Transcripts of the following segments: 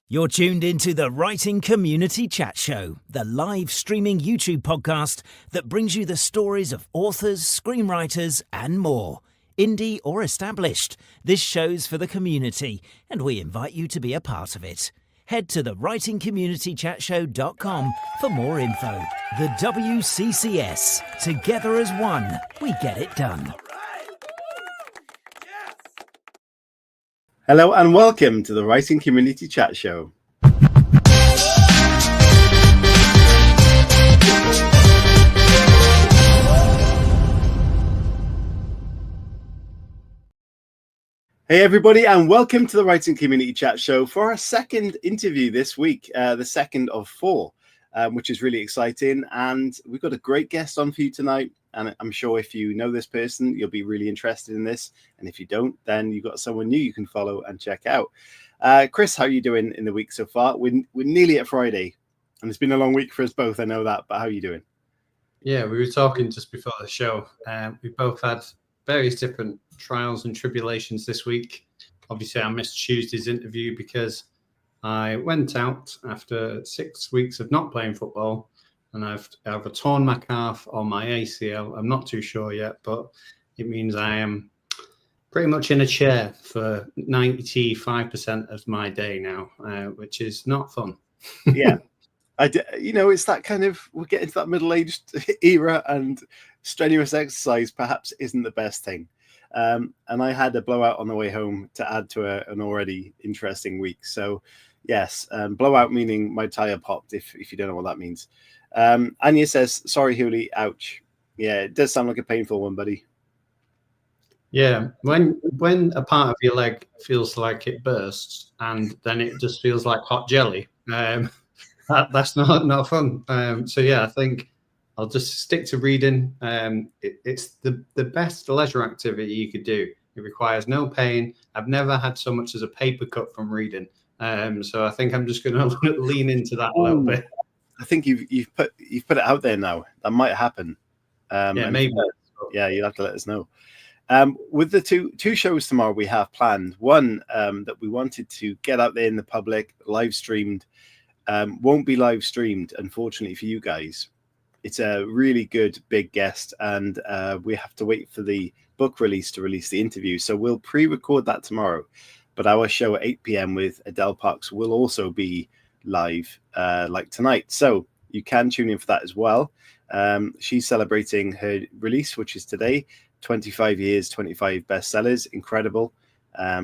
You're tuned into the Writing Community Chat Show, the live streaming YouTube podcast that brings you the stories of authors, screenwriters, and more. Indie or established, this show's for the community, and we invite you to be a part of it. Head to thewritingcommunitychatshow.com for more info. The WCCS. Together as one, we get it done. Hello and welcome to the Writing Community Chat Show. Hey everybody, and welcome to the Writing Community Chat Show for our second interview this week, the second of four, which is really exciting. And we've got a great guest on for you tonight. And I'm sure if you know this person, you'll be really interested in this. And if you don't, then you've got someone new you can follow and check out. Chris, how are you doing in the week so far? We're nearly at Friday, and it's been a long week for us both. I know that, but how are you doing? Yeah, we were talking just before the show. We both had various different trials and tribulations this week. Obviously, I missed Tuesday's interview because I went out after 6 weeks of not playing football, and I've torn my calf or my ACL. I'm not too sure yet, but it means I am pretty much in a chair for 95% of my day now, which is not fun. Yeah. It's that kind of, we're getting to that middle-aged era, and strenuous exercise perhaps isn't the best thing. And I had a blowout on the way home to add to an already interesting week. So yes, blowout meaning my tire popped, if you don't know what that means. Anya says, sorry, Huli, ouch. Yeah, it does sound like a painful one, buddy. Yeah, when a part of your leg feels like it bursts and then it just feels like hot jelly, that's not fun. So yeah, I think I'll just stick to reading. It's the best leisure activity you could do. It requires no pain. I've never had so much as a paper cut from reading. So I think I'm just going to lean into that a little bit. I think you've put it out there now. That might happen. Yeah, maybe. Yeah, you'll have to let us know. With the two shows tomorrow we have planned. One that we wanted to get out there in the public, live streamed, won't be live streamed, unfortunately for you guys. It's a really good big guest, and we have to wait for the book release to release the interview. So we'll pre-record that tomorrow. But our show at 8 p.m. with Adele Parks will also be live like tonight. So you can tune in for that as well. She's celebrating her release, which is today. 25 years, 25 bestsellers. Incredible.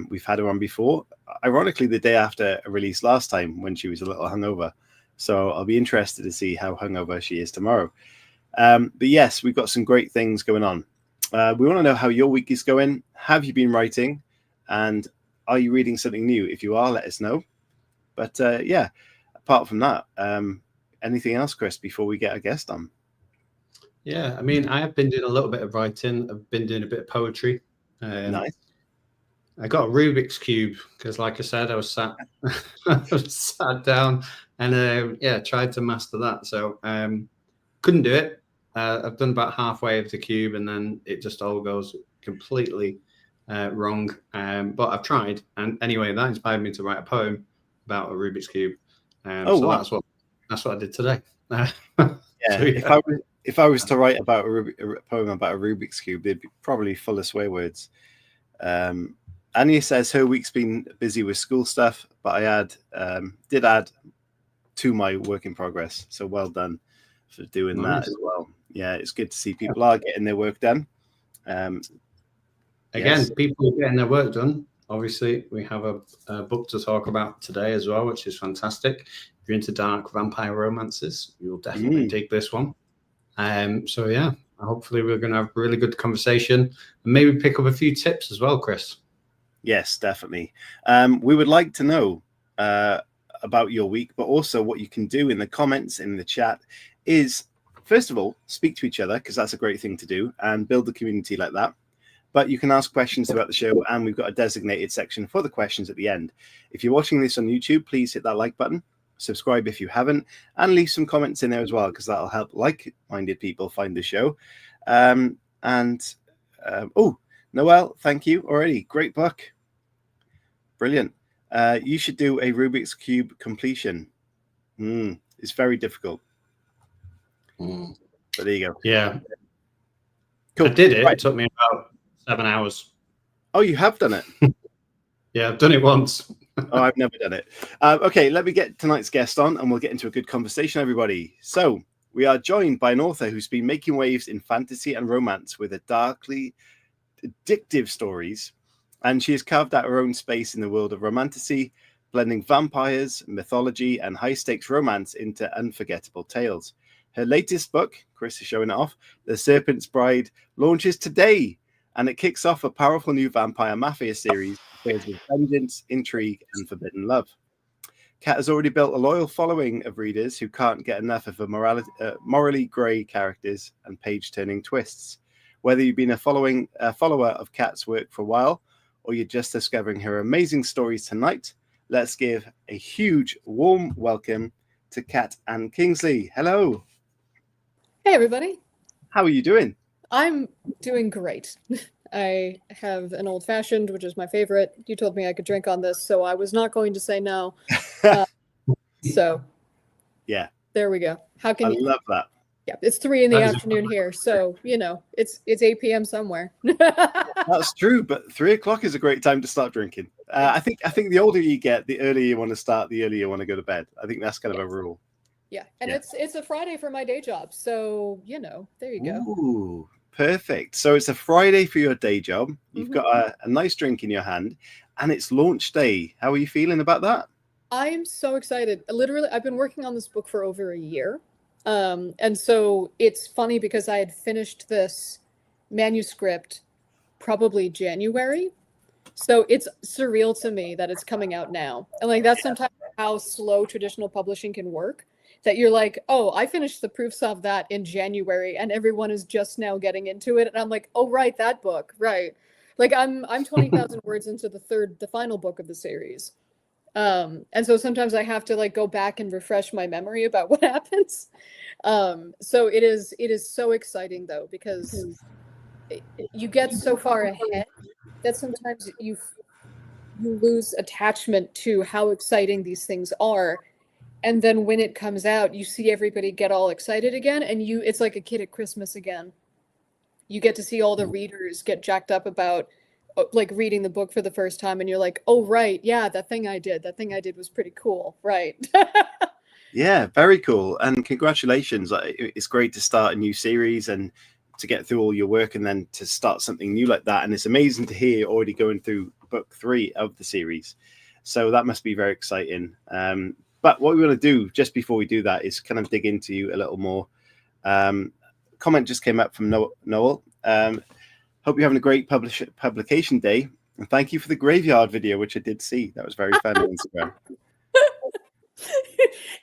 We've had her on before. Ironically, the day after a release last time when she was a little hungover. So I'll be interested to see how hungover she is tomorrow. But yes, we've got some great things going on. We want to know how your week is going. Have you been writing? And are you reading something new? If you are, let us know. But yeah, apart from that, anything else, Chris, before we get a guest on? Yeah, I mean, I have been doing a little bit of writing. I've been doing a bit of poetry. Nice. I got a Rubik's Cube because, like I said, I was sat down and tried to master that. So couldn't do it. I've done about halfway of the cube, and then it just all goes completely wrong. But I've tried, and anyway, that inspired me to write a poem about a Rubik's Cube. Wow. That's what I did today. Yeah. So, if I was to write about a poem about a Rubik's Cube, they'd be probably full of swear words. Anya says her week's been busy with school stuff, but I did add to my work in progress. So well done for doing that as well. Yeah, it's good to see people are getting their work done. People are getting their work done. Obviously, we have a book to talk about today as well, which is fantastic. If you're into dark vampire romances, you'll definitely dig this one. So yeah, hopefully we're going to have a really good conversation and maybe pick up a few tips as well, Chris. Yes, definitely. We would like to know about your week, but also what you can do in the comments, in the chat, is, first of all, speak to each other, because that's a great thing to do, and build the community like that. But you can ask questions throughout the show, and we've got a designated section for the questions at the end. If you're watching this on YouTube, please hit that like button. Subscribe if you haven't, and leave some comments in there as well, because that'll help like-minded people find the show. Noel, thank you already. Great book. Brilliant. You should do a Rubik's Cube completion. It's very difficult. But there you go. Yeah. Cool. I did it. Right. It took me about 7 hours. Oh, you have done it? Yeah, I've done it once. Oh, I've never done it. Okay, let me get tonight's guest on and we'll get into a good conversation, everybody. So we are joined by an author who's been making waves in fantasy and romance with a darkly addictive stories. And she has carved out her own space in the world of romantasy, blending vampires, mythology, and high-stakes romance into unforgettable tales. Her latest book, Chris is showing it off, The Serpent's Bride, launches today, and it kicks off a powerful new vampire mafia series filled with vengeance, intrigue, and forbidden love. Kat has already built a loyal following of readers who can't get enough of her morally grey characters and page-turning twists. Whether you've been a follower of Kat's work for a while, or you're just discovering her amazing stories tonight, let's give a huge, warm welcome to Kat Kingsley. Hello. Hey, everybody. How are you doing? I'm doing great. I have an old fashioned, which is my favorite. You told me I could drink on this, so I was not going to say no. So, yeah, there we go. How can I you love that? Yeah, it's 3 in the That is afternoon here, so it's 8 p.m. somewhere. That's true, but 3 o'clock is a great time to start drinking. I think the older you get, the earlier you want to start, the earlier you want to go to bed. I think that's kind of a rule. Yeah, and Yeah. it's a Friday for my day job, so there you go. Ooh, perfect. So it's a Friday for your day job. You've got a nice drink in your hand, and it's launch day. How are you feeling about that? I'm so excited. Literally, I've been working on this book for over a year. And so it's funny because I had finished this manuscript probably January. So it's surreal to me that it's coming out now. And like, that's sometimes how slow traditional publishing can work, that you're like, oh, I finished the proofs of that in January and everyone is just now getting into it. And I'm like, oh, right, that book. Right. Like I'm 20,000 words into the final book of the series. And so sometimes I have to like go back and refresh my memory about what happens. So it is so exciting though, because you get so far ahead that sometimes you lose attachment to how exciting these things are. And then when it comes out, you see everybody get all excited again, and it's like a kid at Christmas again. You get to see all the readers get jacked up about like reading the book for the first time, and you're like, oh right, yeah, that thing I did was pretty cool, right? Yeah, very cool, and congratulations. It's great to start a new series and to get through all your work and then to start something new like that. And it's amazing to hear you're already going through book 3 of the series, so that must be very exciting. But what we want to do just before we do that is kind of dig into you a little more. Comment just came up from Noel. Hope you're having a great publication day. And thank you for the graveyard video, which I did see. That was very fun on Instagram.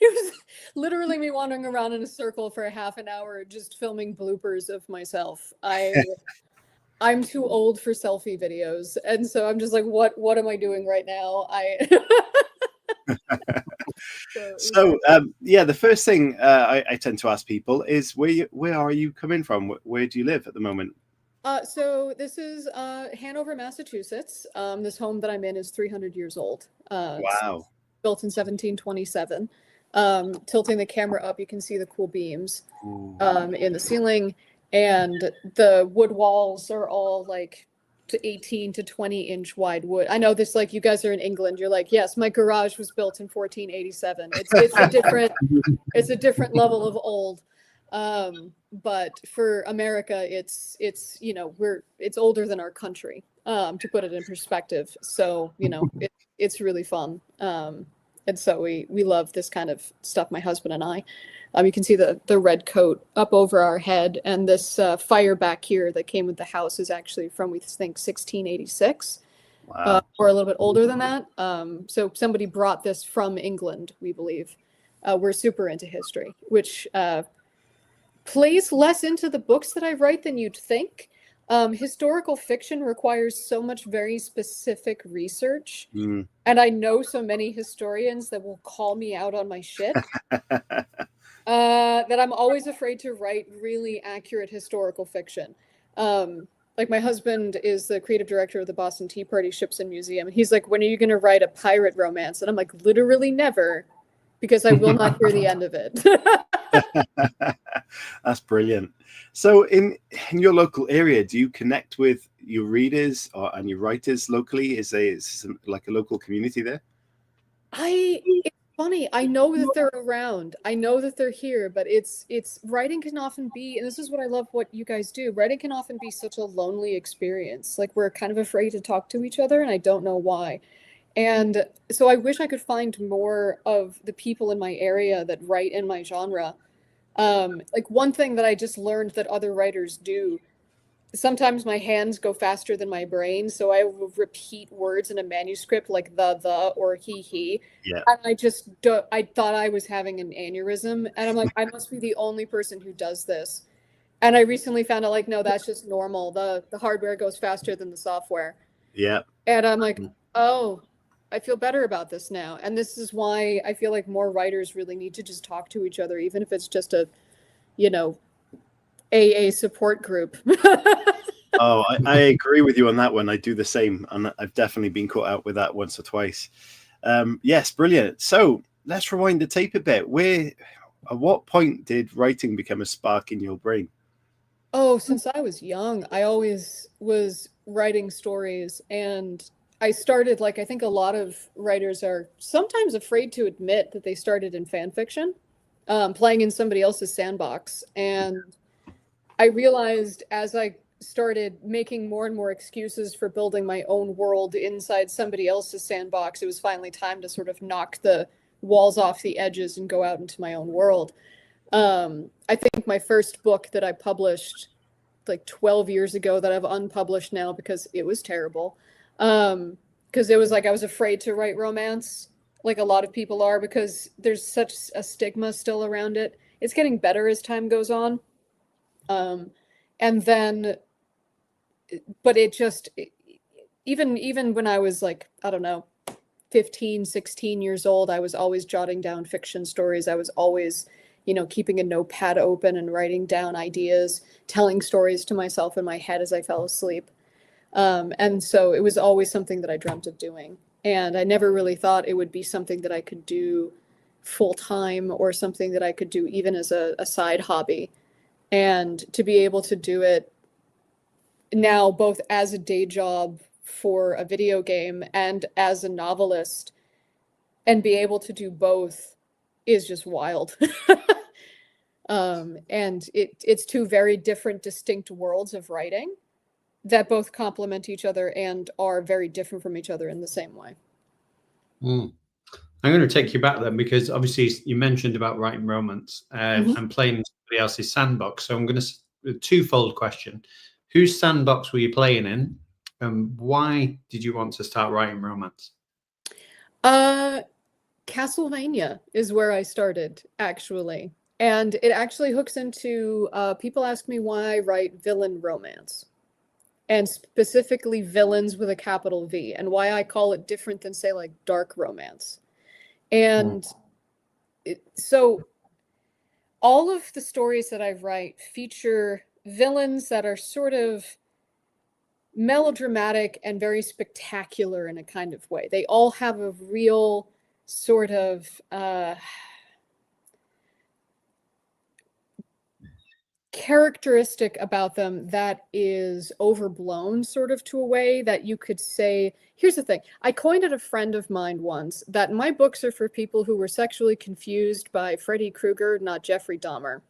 It was literally me wandering around in a circle for a half an hour, just filming bloopers of myself. I'm too old for selfie videos. And so I'm just like, what am I doing right now? So the first thing I tend to ask people is where are you coming from? Where do you live at the moment? So this is Hanover, Massachusetts. This home that I'm in is 300 years old. Wow. Built in 1727. Tilting the camera up, you can see the cool beams in the ceiling, and the wood walls are all like to 18 to 20 inch wide wood. I know this, like, you guys are in England, you're like, yes, my garage was built in 1487. It's a different level of old. But for America, it's older than our country, to put it in perspective. So it's really fun. And so we love this kind of stuff, my husband and I. You can see the red coat up over our head, and this fire back here that came with the house is actually from, we think, 1686. Wow. Or a little bit older than that. So somebody brought this from England, we believe. We're super into history, which plays less into the books that I write than you'd think. Historical fiction requires so much very specific research. And I know so many historians that will call me out on my shit. That I'm always afraid to write really accurate historical fiction. like my husband is the creative director of the Boston Tea Party Ships and Museum. And he's like, when are you going to write a pirate romance? And I'm like, literally never, because I will not hear the end of it. That's brilliant. So in your local area, do you connect with your readers and your writers locally? Is like a local community there? It's funny. I know that they're around. I know that they're here, but it's writing can often be, and this is what I love what you guys do. Writing can often be such a lonely experience. Like we're kind of afraid to talk to each other, and I don't know why. And so I wish I could find more of the people in my area that write in my genre. Like one thing that I just learned that other writers do, sometimes my hands go faster than my brain, so I will repeat words in a manuscript like the or he. Yeah. And I thought I was having an aneurysm, and I'm like, I must be the only person who does this. And I recently found out, like, no, that's just normal. The hardware goes faster than the software. Yeah. And I'm like, oh, I feel better about this now. And this is why I feel like more writers really need to just talk to each other, even if it's just a, AA support group. Oh, I agree with you on that one. I do the same. And I've definitely been caught out with that once or twice. Yes, brilliant. So let's rewind the tape a bit. At what point did writing become a spark in your brain? Oh, since I was young, I always was writing stories, and I started, like, I think a lot of writers are sometimes afraid to admit that they started in fan fiction, playing in somebody else's sandbox. And I realized as I started making more and more excuses for building my own world inside somebody else's sandbox, it was finally time to sort of knock the walls off the edges and go out into my own world. I think my first book that I published like 12 years ago that I've unpublished now because it was terrible. Because it was like I was afraid to write romance, like a lot of people are, because there's such a stigma still around it. It's getting better as time goes on. And then, but it just, even when I was like, I don't know, 15, 16 years old, I was always jotting down fiction stories. I was always, keeping a notepad open and writing down ideas, telling stories to myself in my head as I fell asleep. And so it was always something that I dreamt of doing. And I never really thought it would be something that I could do full time or something that I could do even as a side hobby. And to be able to do it now, both as a day job for a video game and as a novelist, and be able to do both is just wild. And it's two very different, distinct worlds of writing that both complement each other and are very different from each other in the same way. I'm going to take you back then, because obviously you mentioned about writing romance and playing in somebody else's sandbox. So I'm going to a twofold question. Whose sandbox were you playing in, and why did you want to start writing romance? Castlevania is where I started, actually. And it actually hooks into, people ask me why I write villain romance, and specifically villains with a capital V, and why I call it different than, say, like dark romance. And so all of the stories that I write feature villains that are sort of melodramatic and very spectacular in a kind of way. They all have a real sort of characteristic about them that is overblown, sort of, to a way that you could say, here's the thing. I coined at a friend of mine once that my books are for people who were sexually confused by Freddy Krueger, not Jeffrey Dahmer.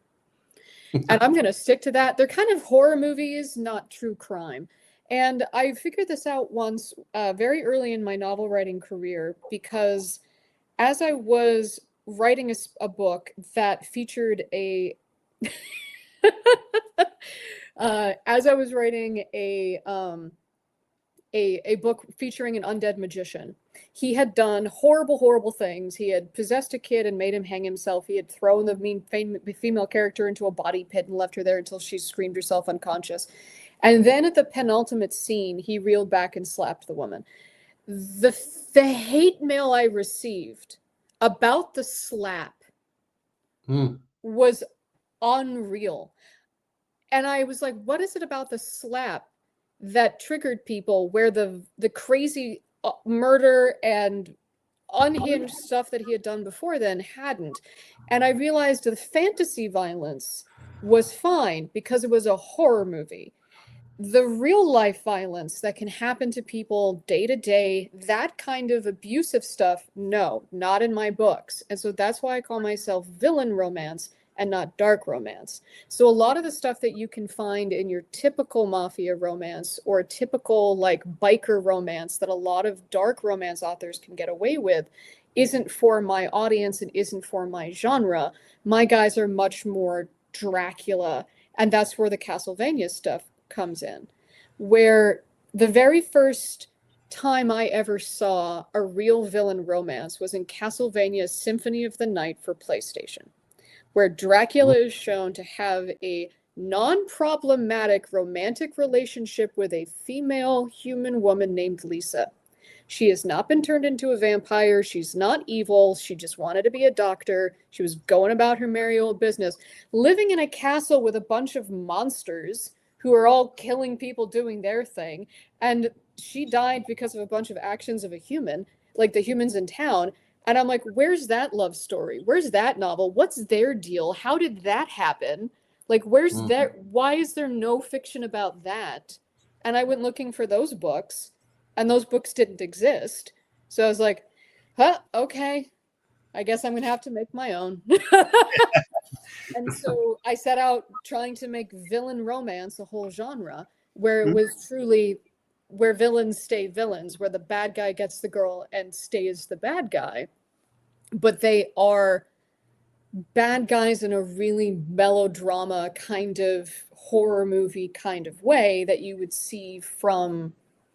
And I'm going to stick to that. They're kind of horror movies, not true crime. And I figured this out once, very early in my novel writing career, because as I was writing a book that featured a as I was writing a book featuring an undead magician. He had done horrible, horrible things. He had possessed a kid and made him hang himself. He had thrown the female character into a body pit and left her there until she screamed herself unconscious. And then at the penultimate scene, he reeled back and slapped the woman. The hate mail I received about the slap was unreal. And I was like, what is it about the slap that triggered people, where the crazy murder and unhinged stuff that he had done before then hadn't. And I realized the fantasy violence was fine because it was a horror movie. The real life violence that can happen to people day to day, that kind of abusive stuff, no, not in my books. And so that's why I call myself villain romance and not dark romance. So a lot of the stuff that you can find in your typical mafia romance or a typical like biker romance that a lot of dark romance authors can get away with isn't for my audience and isn't for my genre. My guys are much more Dracula, and that's where the Castlevania stuff comes in, where the very first time I ever saw a real villain romance was in Castlevania's Symphony of the Night for PlayStation, where Dracula is shown to have a non-problematic romantic relationship with a female human woman named Lisa. She has not been turned into a vampire. She's not evil. She just wanted to be a doctor. She was going about her merry old business, living in a castle with a bunch of monsters who are all killing people doing their thing. And she died because of a bunch of actions of a human, like the humans in town. And I'm like, where's that love story? Where's that novel? What's their deal? How did that happen? Like, where's that? Why is there no fiction about that? And I went looking for those books, and those books didn't exist. So I was like, okay, I guess I'm going to have to make my own. And so I set out trying to make villain romance a whole genre where it was truly where villains stay villains, where the bad guy gets the girl and stays the bad guy. But they are bad guys in a really melodrama kind of horror movie kind of way that you would see from,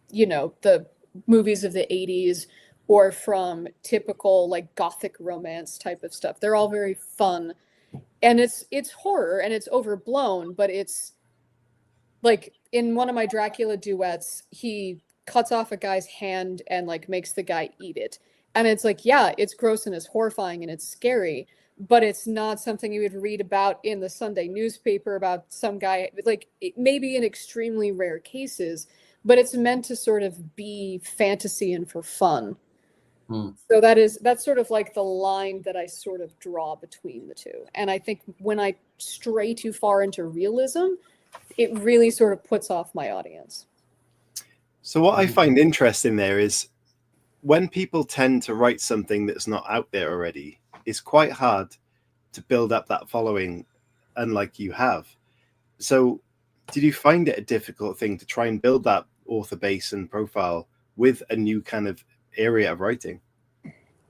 you know, the movies of the 80s or from typical like gothic romance type of stuff. They're all very fun. And it's horror and it's overblown, but it's like in one of my Dracula duets, he cuts off a guy's hand and like makes the guy eat it. And it's like, yeah, it's gross and it's horrifying and it's scary, but it's not something you would read about in the Sunday newspaper about some guy, like maybe in extremely rare cases, but it's meant to sort of be fantasy and for fun. So that's sort of like the line that I sort of draw between the two. And I think when I stray too far into realism, it really sort of puts off my audience. So what I find interesting there is when people tend to write something that's not out there already, it's quite hard to build up that following, unlike you have. So did you find it a difficult thing to try and build that author base and profile with a new kind of area of writing?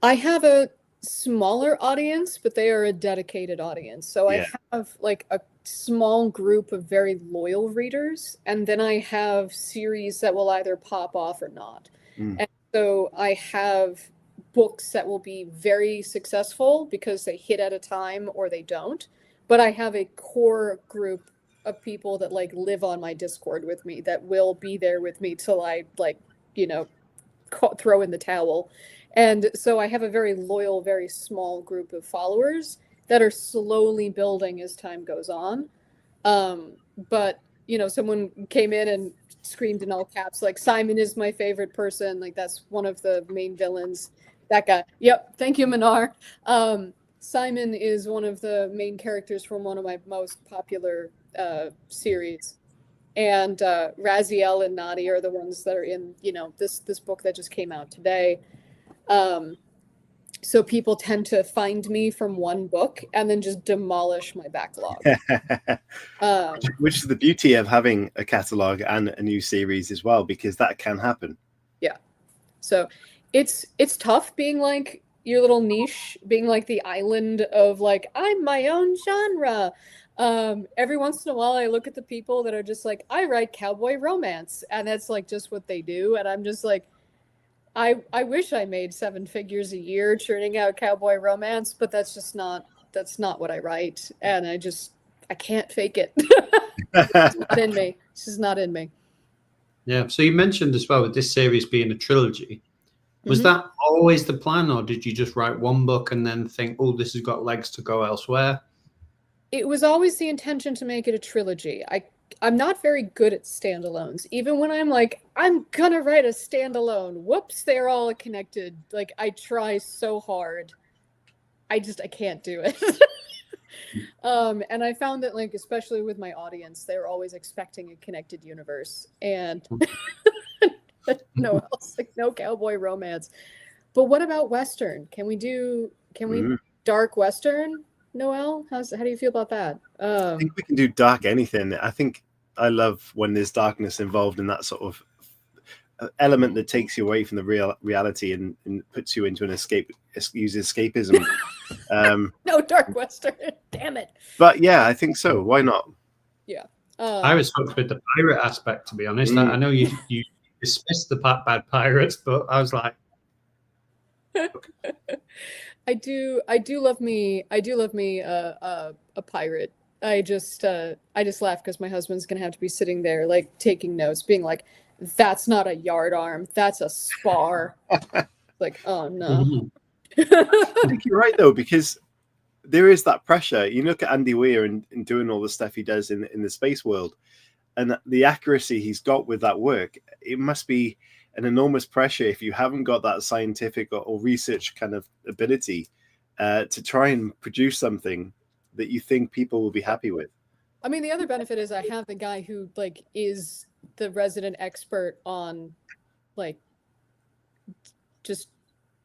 I have a smaller audience, but they are a dedicated audience. So I have like a small group of very loyal readers, and then I have series that will either pop off or not. And so I have books that will be very successful because they hit at a time or they don't. But I have a core group of people that like live on my Discord with me that will be there with me till I like, you know, throw in the towel. And so I have a very loyal, very small group of followers that are slowly building as time goes on. But, you know, someone came in and screamed in all caps, like, Simon is my favorite person. Like, that's one of the main villains. That guy. Yep. Thank you, Minar. Simon is one of the main characters from one of my most popular series. And Raziel and Nadi are the ones that are in, you know, this book that just came out today. So people tend to find me from one book and then just demolish my backlog. Which is the beauty of having a catalog and a new series as well, because that can happen. Yeah. So it's tough being like your little niche, being like the island of like, I'm my own genre. Every once in a while I look at the people that are just like, I write cowboy romance, and that's like just what they do. And I'm just like, I wish I made 7 figures a year churning out cowboy romance, but that's not what I write. And I can't fake it. It's not in me. It's just not in me. Yeah. So you mentioned as well with this series being a trilogy. Was that always the plan, or did you just write one book and then think, oh, this has got legs to go elsewhere? It was always the intention to make it a trilogy. not very good at standalones. Even when I'm like, I'm gonna write a standalone, whoops, they're all connected. Like, I try so hard. I can't do it. And I found that, like, especially with my audience, they're always expecting a connected universe. And no else, like, no cowboy romance. But what about Western? Can we dark Western, Noel? How do you feel about that? I think we can do dark anything. I think I love when there's darkness involved in that sort of element that takes you away from the reality and puts you into an escapism. No dark Western, damn it. But yeah, I think so. Why not? Yeah. I was hooked with the pirate aspect, to be honest. I know you dismissed the bad pirates, but I was like, I do love me a pirate. I just laugh because my husband's gonna have to be sitting there like taking notes, being like, that's not a yardarm, that's a spar. Like, oh no. I think you're right though, because there is that pressure. You look at Andy Weir and doing all the stuff he does in the space world, and the accuracy he's got with that work, it must be an enormous pressure if you haven't got that scientific or research kind of ability to try and produce something that you think people will be happy with. I mean, the other benefit is I have the guy who like is the resident expert on like just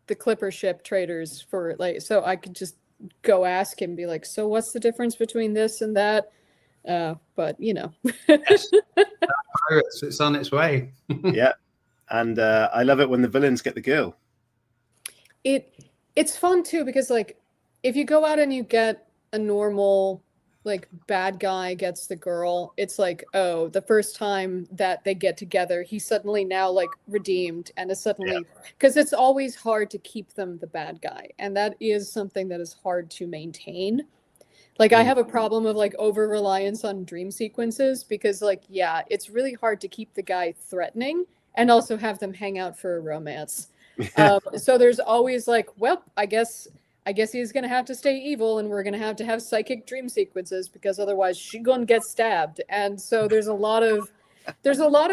the clipper ship traders for like, so I could just go ask him, be like, so what's the difference between this and that? But you know. Yes. Pirates, it's on its way. Yeah. And I love it when the villains get the girl. It's fun too, because like if you go out and you get a normal like bad guy gets the girl, it's like, oh, the first time that they get together, he's suddenly now like redeemed and is suddenly, because it's always hard to keep them the bad guy, and that is something that is hard to maintain. Like I have a problem of like over reliance on dream sequences, because like, yeah, it's really hard to keep the guy threatening and also have them hang out for a romance. So there's always like, well, I guess he's gonna have to stay evil, and we're gonna have psychic dream sequences, because otherwise she gonna get stabbed. And so there's a lot of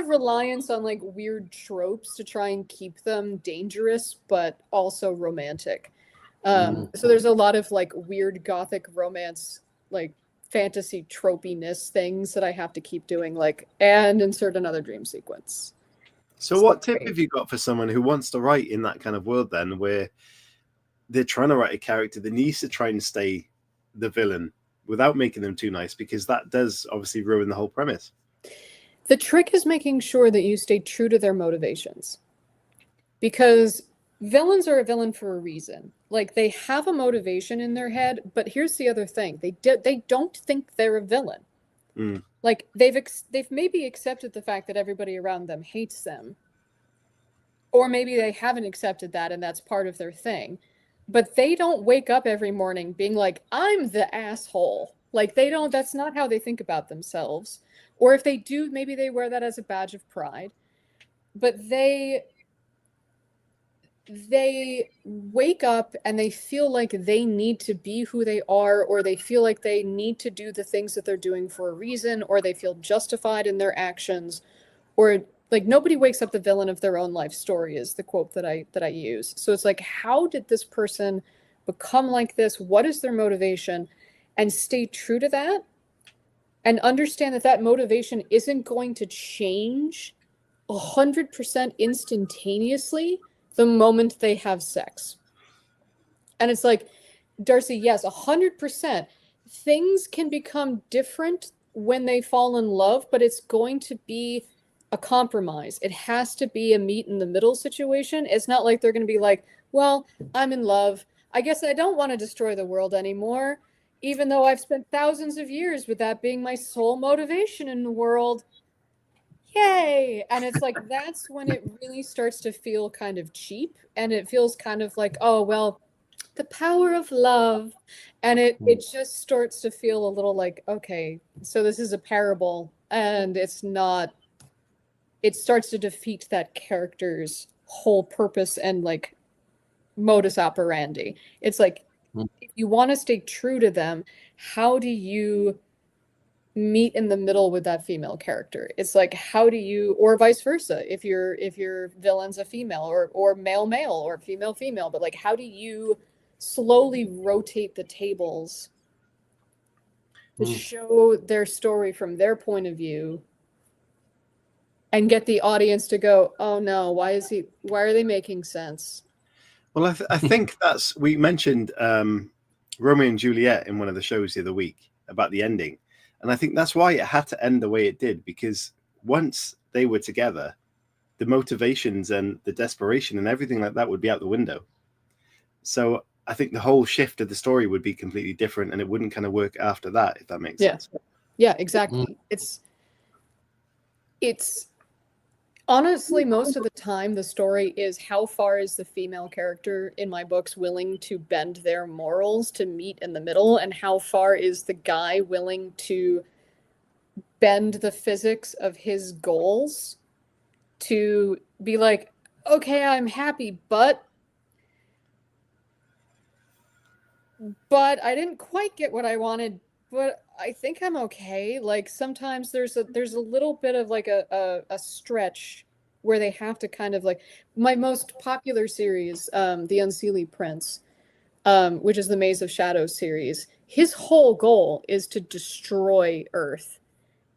reliance on like weird tropes to try and keep them dangerous but also romantic. So there's a lot of like weird gothic romance, like fantasy tropiness things that I have to keep doing, like, and insert another dream sequence. So what tip have you got for someone who wants to write in that kind of world then, where they're trying to write a character that needs to try and stay the villain without making them too nice, because that does obviously ruin the whole premise? The trick is making sure that you stay true to their motivations, because villains are a villain for a reason. Like they have a motivation in their head, but here's the other thing: they don't think they're a villain. Like they've maybe accepted the fact that everybody around them hates them, or maybe they haven't accepted that and that's part of their thing. But they don't wake up every morning being like, I'm the asshole. Like that's not how they think about themselves. Or if they do, maybe they wear that as a badge of pride. But they wake up and they feel like they need to be who they are, or they feel like they need to do the things that they're doing for a reason, or they feel justified in their actions, or like nobody wakes up the villain of their own life story is the quote that I use. So it's like, how did this person become like this? What is their motivation? And stay true to that, and understand that motivation isn't going to change 100% instantaneously the moment they have sex. And it's like, Darcy, yes, 100%. Things can become different when they fall in love, but it's going to be a compromise. It has to be a meet in the middle situation. It's not like they're going to be like, well, I'm in love, I guess I don't want to destroy the world anymore, even though I've spent thousands of years with that being my sole motivation in the world. Yay! And it's like, that's when it really starts to feel kind of cheap, and it feels kind of like, oh, well, the power of love. And it just starts to feel a little like, okay, so this is a parable, and it's not, it starts to defeat that character's whole purpose and like modus operandi. It's like, if you want to stay true to them, how do you meet in the middle with that female character. It's like, how do you, or vice versa, if your villain's a female, or male or female, but like, how do you slowly rotate the tables to show their story from their point of view and get the audience to go, oh no, why are they making sense? Well, I think we mentioned Romeo and Juliet in one of the shows the other week about the ending. And I think that's why it had to end the way it did, because once they were together, the motivations and the desperation and everything like that would be out the window. So I think the whole shift of the story would be completely different, and it wouldn't kind of work after that, if that makes sense. Yeah, exactly. It's honestly, most of the time, the story is how far is the female character in my books willing to bend their morals to meet in the middle, and how far is the guy willing to bend the physics of his goals to be like, okay, I'm happy, but I didn't quite get what I wanted, but I think I'm okay. Like, sometimes there's a little bit of like a stretch where they have to kind of, like, my most popular series, The Unseelie Prince, which is the Maze of Shadows series. His whole goal is to destroy Earth,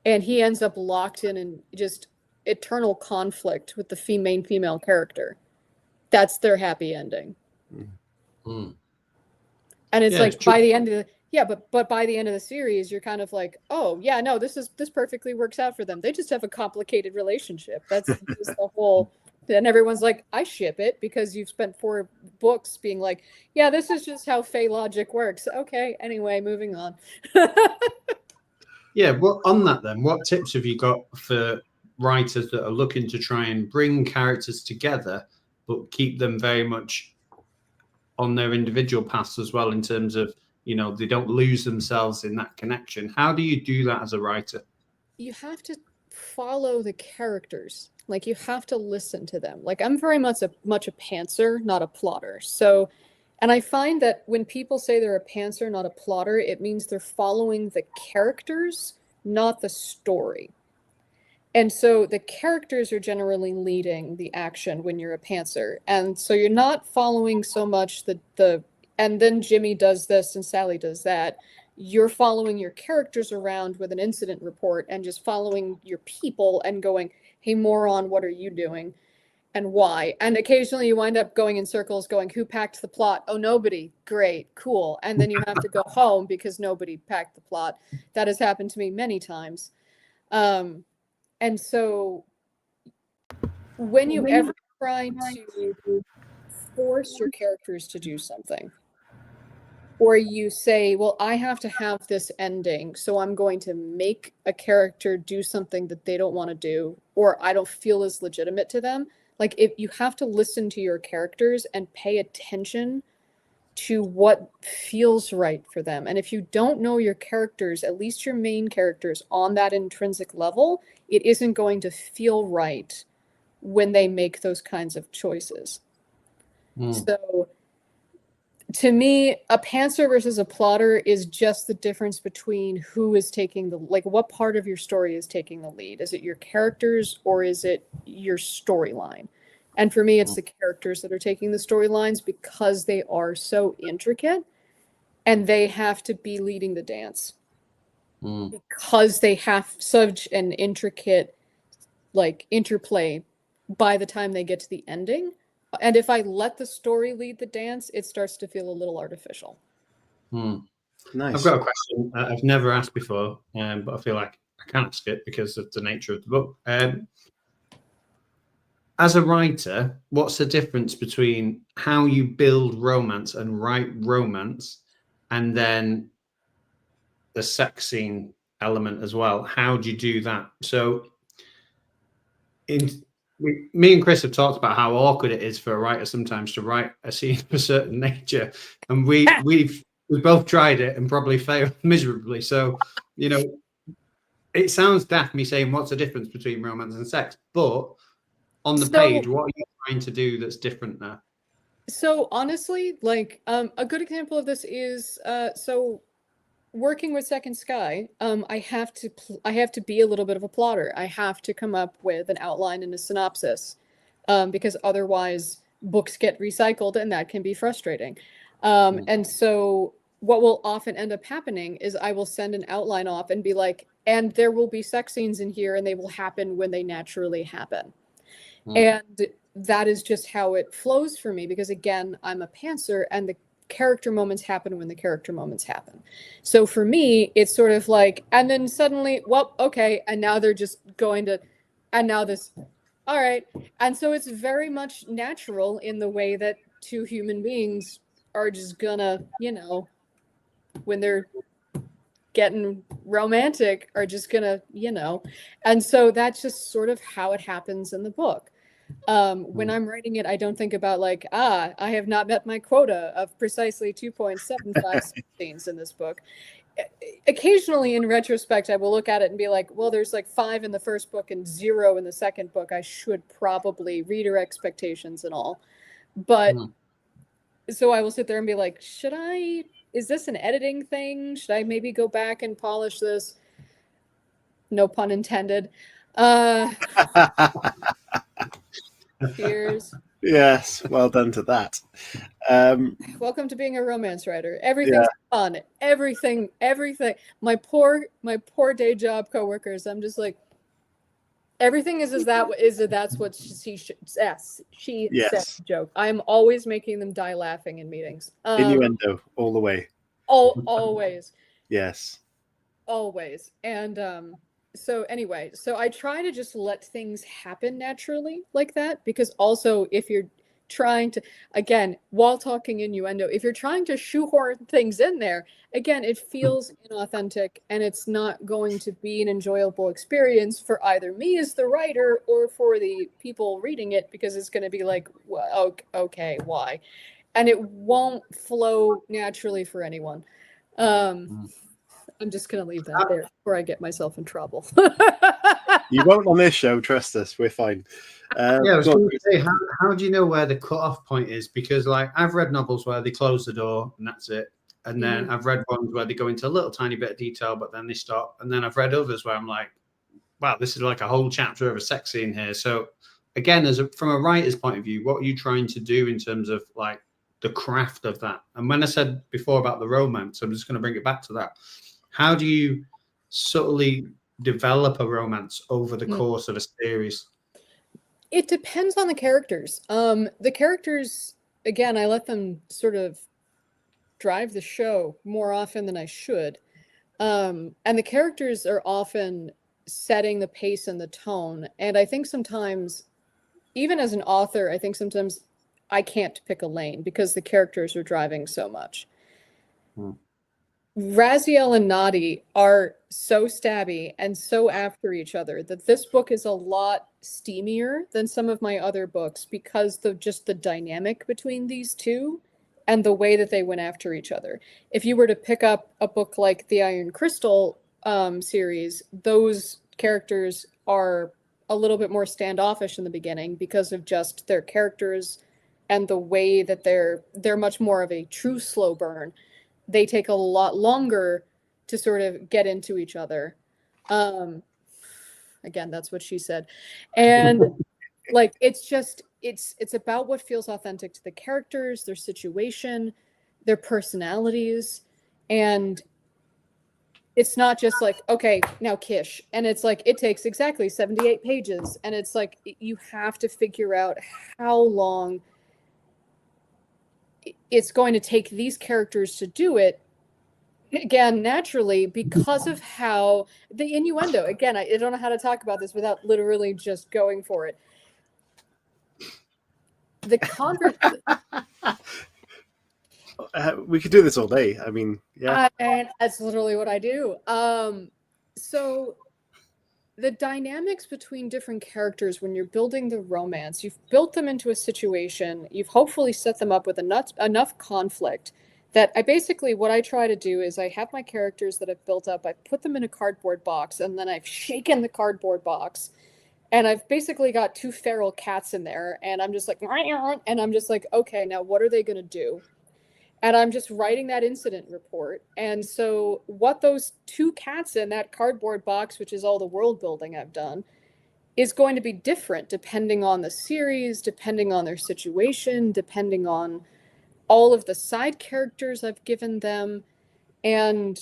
and he ends up locked in just eternal conflict with the main female character. That's their happy ending. And it's like, by the end of but by the end of the series, you're kind of like, oh yeah, no, this perfectly works out for them. They just have a complicated relationship. That's just the whole. And everyone's like, I ship it, because you've spent 4 books being like, yeah, this is just how Fey logic works. Okay, anyway, moving on. Yeah, well, on that then, what tips have you got for writers that are looking to try and bring characters together, but keep them very much on their individual paths as well, in terms of, you know, they don't lose themselves in that connection? How do you do that as a writer? You have to follow the characters. Like, you have to listen to them. Like, I'm very much a pantser, not a plotter. So, and I find that when people say they're a pantser, not a plotter, it means they're following the characters, not the story. And so the characters are generally leading the action when you're a pantser. And so you're not following so much and then Jimmy does this and Sally does that. You're following your characters around with an incident report and just following your people and going, hey, moron, what are you doing? And why? And occasionally you wind up going in circles going, who packed the plot? Oh, nobody. Great. Cool. And then you have to go home because nobody packed the plot. That has happened to me many times. And so when you ever try to force your characters to do something, or you say, well, I have to have this ending, so I'm going to make a character do something that they don't want to do, or I don't feel as legitimate to them. Like, if you have to listen to your characters and pay attention to what feels right for them. And if you don't know your characters, at least your main characters, on that intrinsic level, it isn't going to feel right when they make those kinds of choices. So to me, a pantser versus a plotter is just the difference between who is taking what part of your story is taking the lead. Is it your characters or is it your storyline? And for me, it's the characters that are taking the storylines, because they are so intricate and they have to be leading the dance because they have such an intricate, like, interplay by the time they get to the ending. And if I let the story lead the dance, it starts to feel a little artificial. Nice. I've got a question I've never asked before, but I feel like I can ask it because of the nature of the book. As a writer, what's the difference between how you build romance and write romance, and then the sex scene element as well? How do you do that? So me and Chris have talked about how awkward it is for a writer sometimes to write a scene of a certain nature, and we've both tried it and probably failed miserably. So, you know, it sounds daft me saying what's the difference between romance and sex, but on the page, what are you trying to do that's different there? So honestly, like, a good example of this is, so working with Second Sky, I have to be a little bit of a plotter. I have to come up with an outline and a synopsis, because otherwise books get recycled, and that can be frustrating. And so what will often end up happening is I will send an outline off and be like, and there will be sex scenes in here, and they will happen when they naturally happen. And that is just how it flows for me, because again, I'm a pantser, and the character moments happen when the character moments happen. So for me, it's sort of like, and then suddenly, well, okay, and now they're just going to, and now this, all right. And so it's very much natural in the way that two human beings are just gonna, when they're getting romantic, are just gonna, and so that's just sort of how it happens in the book. When I'm writing it, I don't think about like, I have not met my quota of precisely 2.75 scenes in this book. Occasionally, in retrospect, I will look at it and be like, well, there's like 5 in the first book and 0 in the second book. I should probably reader expectations and all. But so I will sit there and be like, is this an editing thing? Should I maybe go back and polish this? No pun intended. Cheers. Yes, well done to that. Welcome to being a romance writer. Everything's fun. Everything. My poor day job coworkers. I'm just like, everything is that's what she said. Joke. I'm always making them die laughing in meetings. Innuendo all the way. Always. Yes. Always. And so anyway, so I try to just let things happen naturally like that, because also if you're trying to, again, while talking innuendo, if you're trying to shoehorn things in there, again, it feels inauthentic, and it's not going to be an enjoyable experience for either me as the writer or for the people reading it, because it's going to be like, well, okay, why? And it won't flow naturally for anyone. I'm just going to leave that there before I get myself in trouble. You won't on this show, trust us, we're fine. I was going to say, how do you know where the cut-off point is? Because like I've read novels where they close the door and that's it. And then I've read ones where they go into a little tiny bit of detail, but then they stop. And then I've read others where I'm like, wow, this is like a whole chapter of a sex scene here. So again, from a writer's point of view, what are you trying to do in terms of like the craft of that? And when I said before about the romance, I'm just going to bring it back to that. How do you subtly develop a romance over the course of a series? It depends on the characters. The characters, again, I let them sort of drive the show more often than I should. And the characters are often setting the pace and the tone. And I think sometimes, even as an author, I think sometimes I can't pick a lane because the characters are driving so much. Raziel and Nadi are so stabby and so after each other that this book is a lot steamier than some of my other books, because of just the dynamic between these two and the way that they went after each other. If you were to pick up a book like the Iron Crystal series, those characters are a little bit more standoffish in the beginning because of just their characters and the way that they're much more of a true slow burn. They take a lot longer to sort of get into each other. Again, that's what she said. And like, it's about what feels authentic to the characters, their situation, their personalities. And it's not just like, okay, now Kish. And it's like, it takes exactly 78 pages. And it's like, you have to figure out how long it's going to take these characters to do it, again, naturally, because of how the innuendo, again, I don't know how to talk about this without literally just going for it. The we could do this all day. I mean, yeah. And that's literally what I do. So the dynamics between different characters, when you're building the romance, you've built them into a situation, you've hopefully set them up with enough conflict that what I try to do is I have my characters that I've built up, I put them in a cardboard box, and then I've shaken the cardboard box, and I've basically got 2 feral cats in there, and I'm just like, and I'm just like, okay, now what are they going to do? And I'm just writing that incident report. And so what those two cats in that cardboard box, which is all the world building I've done, is going to be different depending on the series, depending on their situation, depending on all of the side characters I've given them. And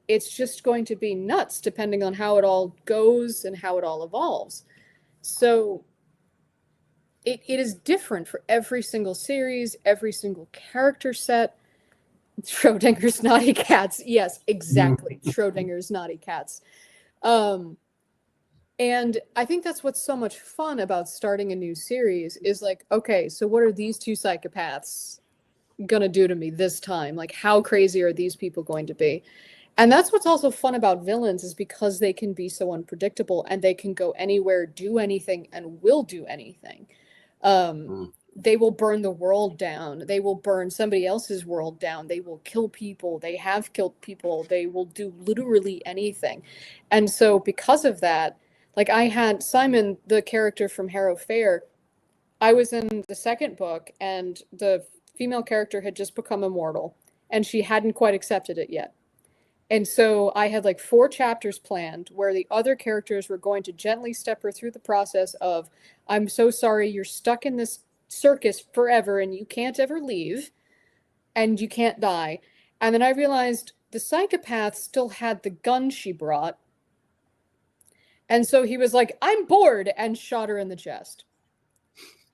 it's just going to be nuts depending on how it all goes and how it all evolves. So it is different for every single series, every single character set. Schrodinger's naughty cats. Yes, exactly. Schrodinger's naughty cats. And I think that's what's so much fun about starting a new series is like, okay, so what are these two psychopaths going to do to me this time? Like, how crazy are these people going to be? And that's what's also fun about villains is because they can be so unpredictable and they can go anywhere, do anything, and will do anything. They will burn the world down. They will burn somebody else's world down. They will kill people. They have killed people. They will do literally anything. And so because of that, like I had Simon, the character from Harrow Fair, I was in the second book and the female character had just become immortal and she hadn't quite accepted it yet. And so I had like 4 chapters planned where the other characters were going to gently step her through the process of, I'm so sorry, you're stuck in this circus forever and you can't ever leave and you can't die. And then I realized the psychopath still had the gun she brought. And so he was like, I'm bored, and shot her in the chest.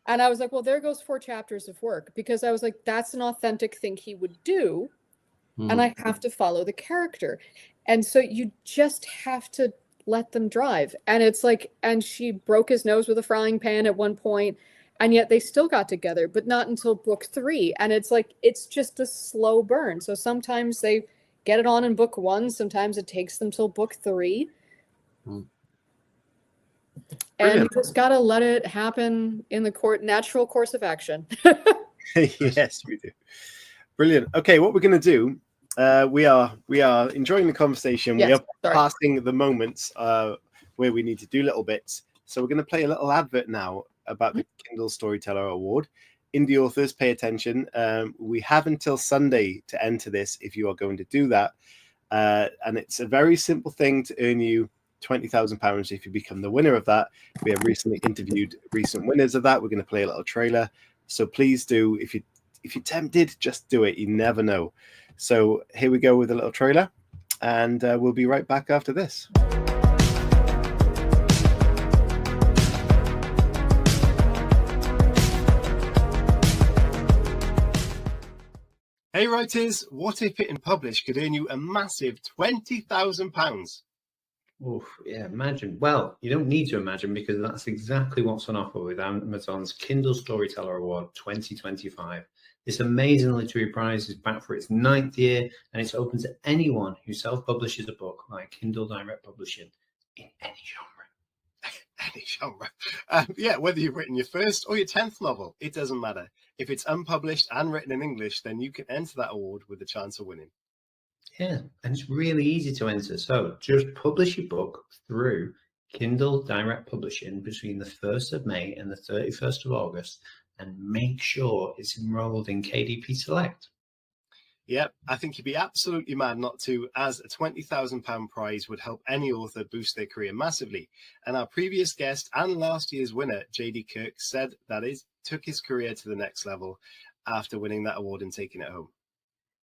And I was like, well, there goes 4 chapters of work, because I was like, that's an authentic thing he would do. And I have to follow the character. And so you just have to let them drive. And it's like, and she broke his nose with a frying pan at one point, and yet they still got together, but not until book 3. And it's like, it's just a slow burn. So sometimes they get it on in book 1. Sometimes it takes them till book 3. And you just got to let it happen in the natural course of action. Yes, we do. Brilliant. Okay, what we're going to do, we are enjoying the conversation. Yes, we are passing the moments where we need to do little bits. So we're going to play a little advert now about the Kindle Storyteller Award. Indie authors, pay attention. We have until Sunday to enter this if you are going to do that. And it's a very simple thing to earn you £20,000 if you become the winner of that. We have recently interviewed recent winners of that. We're going to play a little trailer. So please do, if you're tempted, just do it. You never know. So here we go with a little trailer, and we'll be right back after this. Hey writers, what if Hit and Publish could earn you a massive £20,000? Oh, yeah, imagine. Well, you don't need to imagine, because that's exactly what's on offer with Amazon's Kindle Storyteller Award 2025. This amazing literary prize is back for its 9th year, and it's open to anyone who self-publishes a book like Kindle Direct Publishing in any genre. Any genre. Yeah, whether you've written your first or your 10th novel, it doesn't matter. If it's unpublished and written in English, then you can enter that award with a chance of winning. Yeah, and it's really easy to enter. So just publish your book through Kindle Direct Publishing between the 1st of May and the 31st of August, and make sure it's enrolled in KDP Select. Yep, I think you'd be absolutely mad not to, as a £20,000 prize would help any author boost their career massively. And our previous guest and last year's winner, JD Kirk, said that it took his career to the next level after winning that award and taking it home.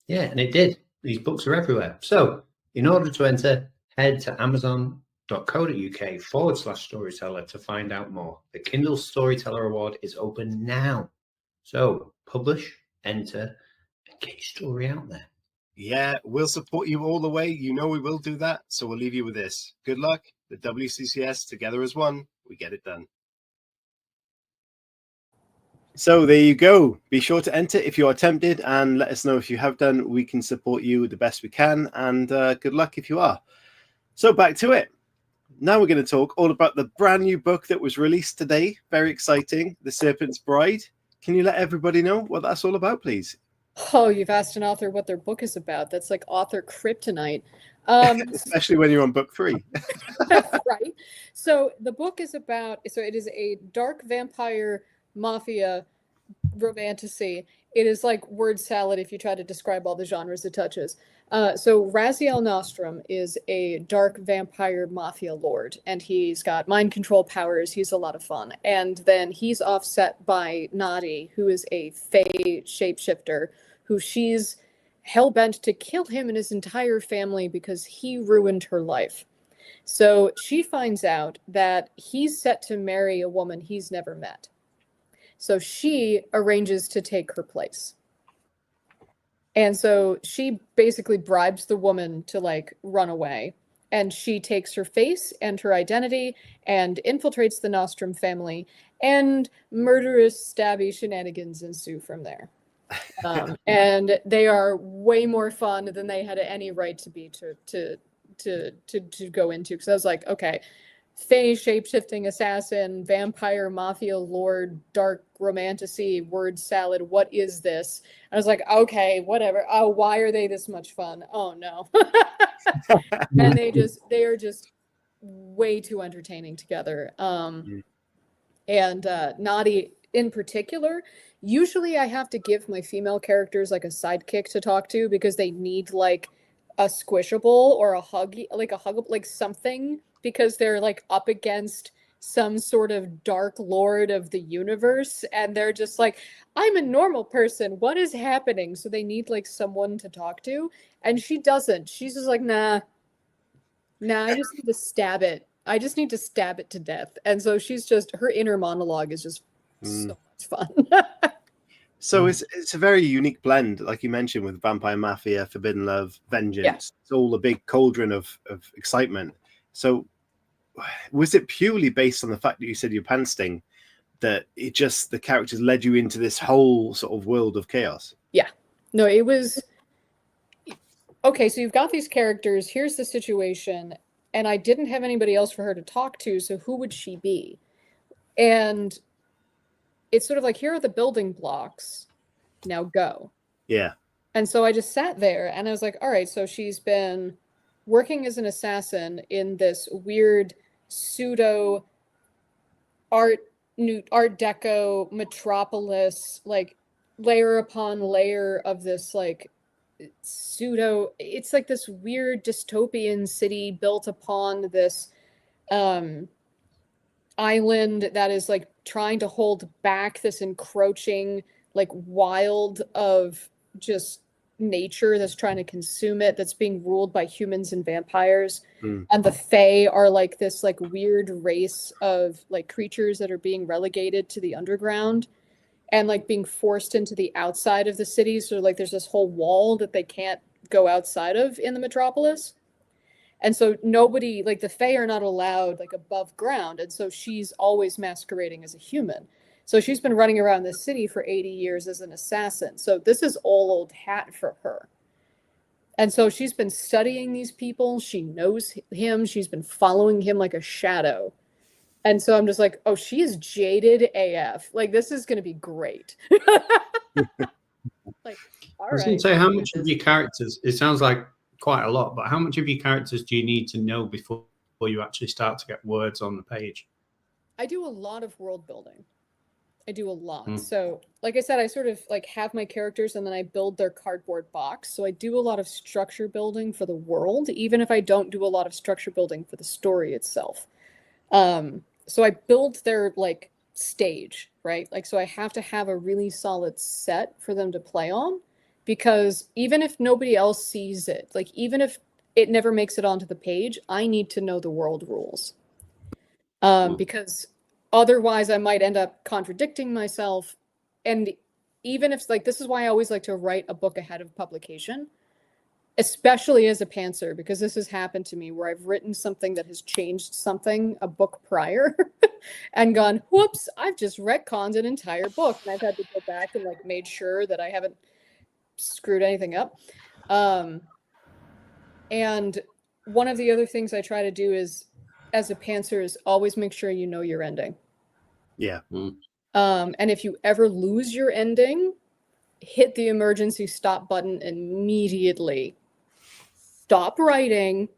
Yeah, and it did. These books are everywhere. So in order to enter, head to amazon.co.uk/storyteller to find out more. The Kindle Storyteller Award is open now. So publish, enter, and get your story out there. Yeah, we'll support you all the way. You know we will do that. So we'll leave you with this. Good luck. The WCCS, together as one, we get it done. So there you go. Be sure to enter if you are tempted, and let us know if you have done. We can support you the best we can, and good luck if you are. So back to it. Now we're going to talk all about the brand new book that was released today. Very exciting. The Serpent's Bride. Can you let everybody know what that's all about, please? Oh, you've asked an author what their book is about. That's like author kryptonite. Especially when you're on book 3. Right. So the book is about, so it is a dark vampire mafia romantasy. It is like word salad if you try to describe all the genres it touches. So Raziel Nostrum is a dark vampire mafia lord, and he's got mind control powers. He's a lot of fun. And then he's offset by Nadi, who is a fae shapeshifter, who she's hell-bent to kill him and his entire family because he ruined her life. So she finds out that he's set to marry a woman he's never met. So she arranges to take her place. And so she basically bribes the woman to like run away. And she takes her face and her identity and infiltrates the Nostrum family, and murderous stabby shenanigans ensue from there. And they are way more fun than they had any right to be to go into. Because I was like, okay, fae shape-shifting assassin, vampire mafia lord, dark romantasy, word salad, what is this? I was like, okay, whatever. Oh, why are they this much fun? Oh no. And they are just way too entertaining together. And Nadi in particular, usually I have to give my female characters like a sidekick to talk to because they need like a squishable or a huggy, like something, because they're like up against some sort of dark lord of the universe, and they're just like, I'm a normal person, what is happening? So they need like someone to talk to, and she doesn't. She's just like, nah, I just need to stab it. I just need to stab it to death. And so she's just, her inner monologue is just so much fun. So it's a very unique blend, like you mentioned, with Vampire Mafia, Forbidden Love, Vengeance. Yeah. It's all a big cauldron of excitement. So was it purely based on the fact that you said you're pansting, that it just, the characters led you into this whole sort of world of chaos? Yeah. No, it was, okay, so you've got these characters, here's the situation, and I didn't have anybody else for her to talk to, so who would she be? And it's sort of like, here are the building blocks, now go. Yeah. And so I just sat there and I was like, all right, so she's been working as an assassin in this weird pseudo art deco metropolis, like layer upon layer of this like pseudo, it's like this weird dystopian city built upon this island that is like trying to hold back this encroaching like wild of just nature that's trying to consume it, that's being ruled by humans and vampires. And the fae are like this like weird race of like creatures that are being relegated to the underground and like being forced into the outside of the city. So like there's this whole wall that they can't go outside of in the metropolis. And so nobody, like the fae are not allowed like above ground. And so she's always masquerading as a human. So she's been running around the city for 80 years as an assassin. So this is all old hat for her. And so she's been studying these people. She knows him. She's been following him like a shadow. And so I'm just like, oh, she is jaded AF. Like, this is going to be great. Like, all right. I was going to say, how much of your characters, it sounds like quite a lot, but how much of your characters do you need to know before you actually start to get words on the page? I do a lot of world building. I do a lot. So, like I said, I sort of like have my characters and then I build their cardboard box. So I do a lot of structure building for the world, even if I don't do a lot of structure building for the story itself. So I build their like stage, right? Like, so I have to have a really solid set for them to play on, because even if nobody else sees it, like even if it never makes it onto the page, I need to know the world rules. Because otherwise I might end up contradicting myself. And even if like, this is why I always like to write a book ahead of publication, especially as a pantser, because this has happened to me where I've written something that has changed something a book prior and gone, whoops, I've just retconned an entire book. And I've had to go back and like made sure that I haven't screwed anything up. And one of the other things I try to do is, as a pantser, is always make sure you know your ending. Yeah. And if you ever lose your ending, hit the emergency stop button immediately. Stop writing,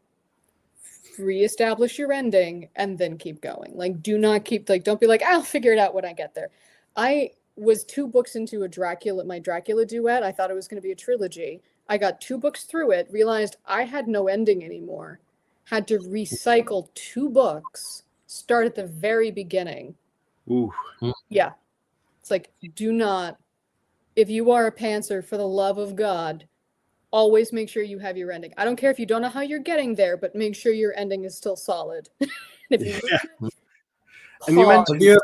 reestablish your ending, and then keep going. Like, do not keep, like, don't be like, I'll figure it out when I get there. was 2 books into my Dracula duet. I thought it was going to be a trilogy. I got 2 books through it, realized I had no ending anymore, had to recycle 2 books, start at the very beginning. Ooh. Yeah. It's like, do not, if you are a pantser, for the love of God, always make sure you have your ending. I don't care if you don't know how you're getting there, but make sure your ending is still solid. If you And you mentioned, Have you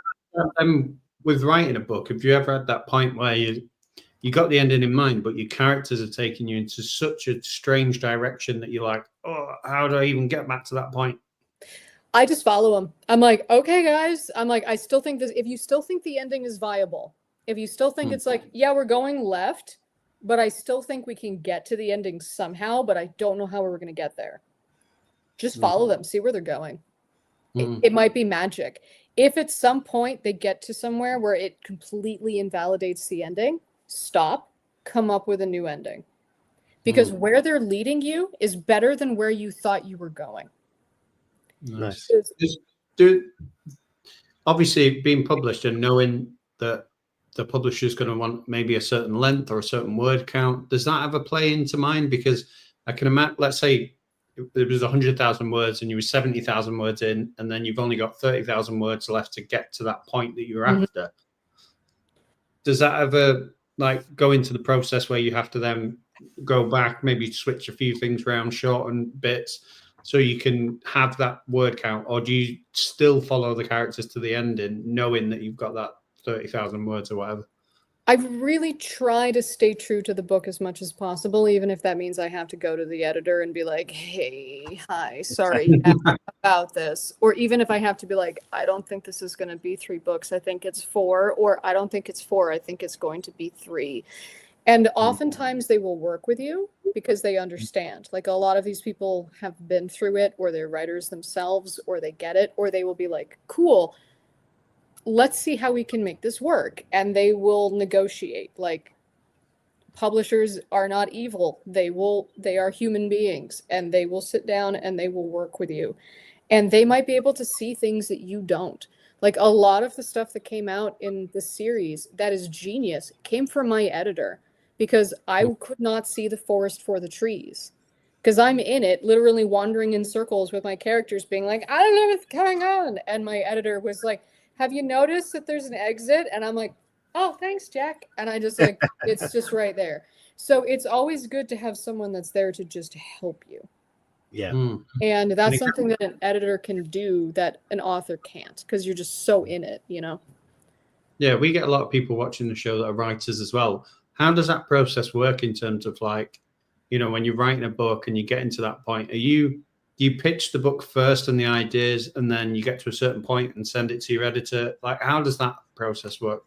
ever, with writing a book, have you ever had that point where you got the ending in mind, but your characters are taking you into such a strange direction that you're like, oh, how do I even get back to that point? I just follow them. I'm like, okay, guys. I'm like, I still think this. If you still think the ending is viable, if you still think it's like, yeah, we're going left, but I still think we can get to the ending somehow, but I don't know how we're going to get there. Just follow them, see where they're going. It might be magic. If at some point they get to somewhere where it completely invalidates the ending, stop, come up with a new ending. Because where they're leading you is better than where you thought you were going. nice. Obviously, being published and knowing that the publisher is going to want maybe a certain length or a certain word count, does that have a play into mind? Because I can imagine, let's say it was 100,000 words and you were 70,000 words in, and then you've only got 30,000 words left to get to that point that you're after. Does that ever go into the process where you have to then go back, maybe switch a few things around, shorten bits, so you can have that word count? Or do you still follow the characters to the ending, knowing that you've got that 30,000 words or whatever? I really try to stay true to the book as much as possible, even if that means I have to go to the editor and be like, hey, hi, sorry about this. Or even if I have to be like, I don't think this is going to be 3 books. I think it's 4. Or I don't think it's 4. I think it's going to be 3. And oftentimes they will work with you because they understand. Like, a lot of these people have been through it, or they're writers themselves, or they get it, or they will be like, cool, let's see how we can make this work. And they will negotiate. Like, publishers are not evil. They are human beings, and they will sit down and they will work with you. And they might be able to see things that you don't. Like, a lot of the stuff that came out in the series that is genius came from my editor, because I could not see the forest for the trees. Because I'm in it, literally wandering in circles with my characters being like, I don't know what's going on. And my editor was like, have you noticed that there's an exit? And I'm like, oh, thanks, Jack. And I just like, it's just right there. So it's always good to have someone that's there to just help you. Yeah. And that's something that an editor can do that an author can't, because you're just so in it, you know? Yeah, we get a lot of people watching the show that are writers as well. How does that process work in terms of, like, you know, when you're writing a book and you get into that point, do you pitch the book first and the ideas, and then you get to a certain point and send it to your editor? Like, how does that process work?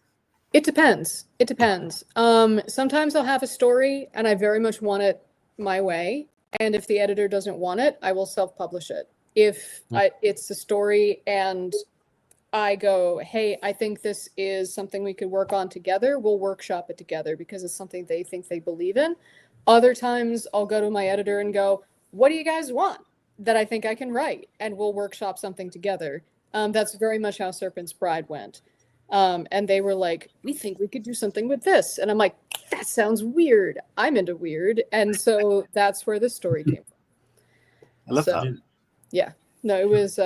It depends. It depends. Sometimes I'll have a story and I very much want it my way. And if the editor doesn't want it, I will self-publish it. If it's a story and I go, hey, I think this is something we could work on together, we'll workshop it together because it's something they think they believe in. Other times I'll go to my editor and go, what do you guys want that I think I can write? And we'll workshop something together. That's very much how Serpent's Bride went. And they were like, we think we could do something with this. And I'm like, that sounds weird. I'm into weird. And so that's where the story came from. I love that. Yeah. No, it was,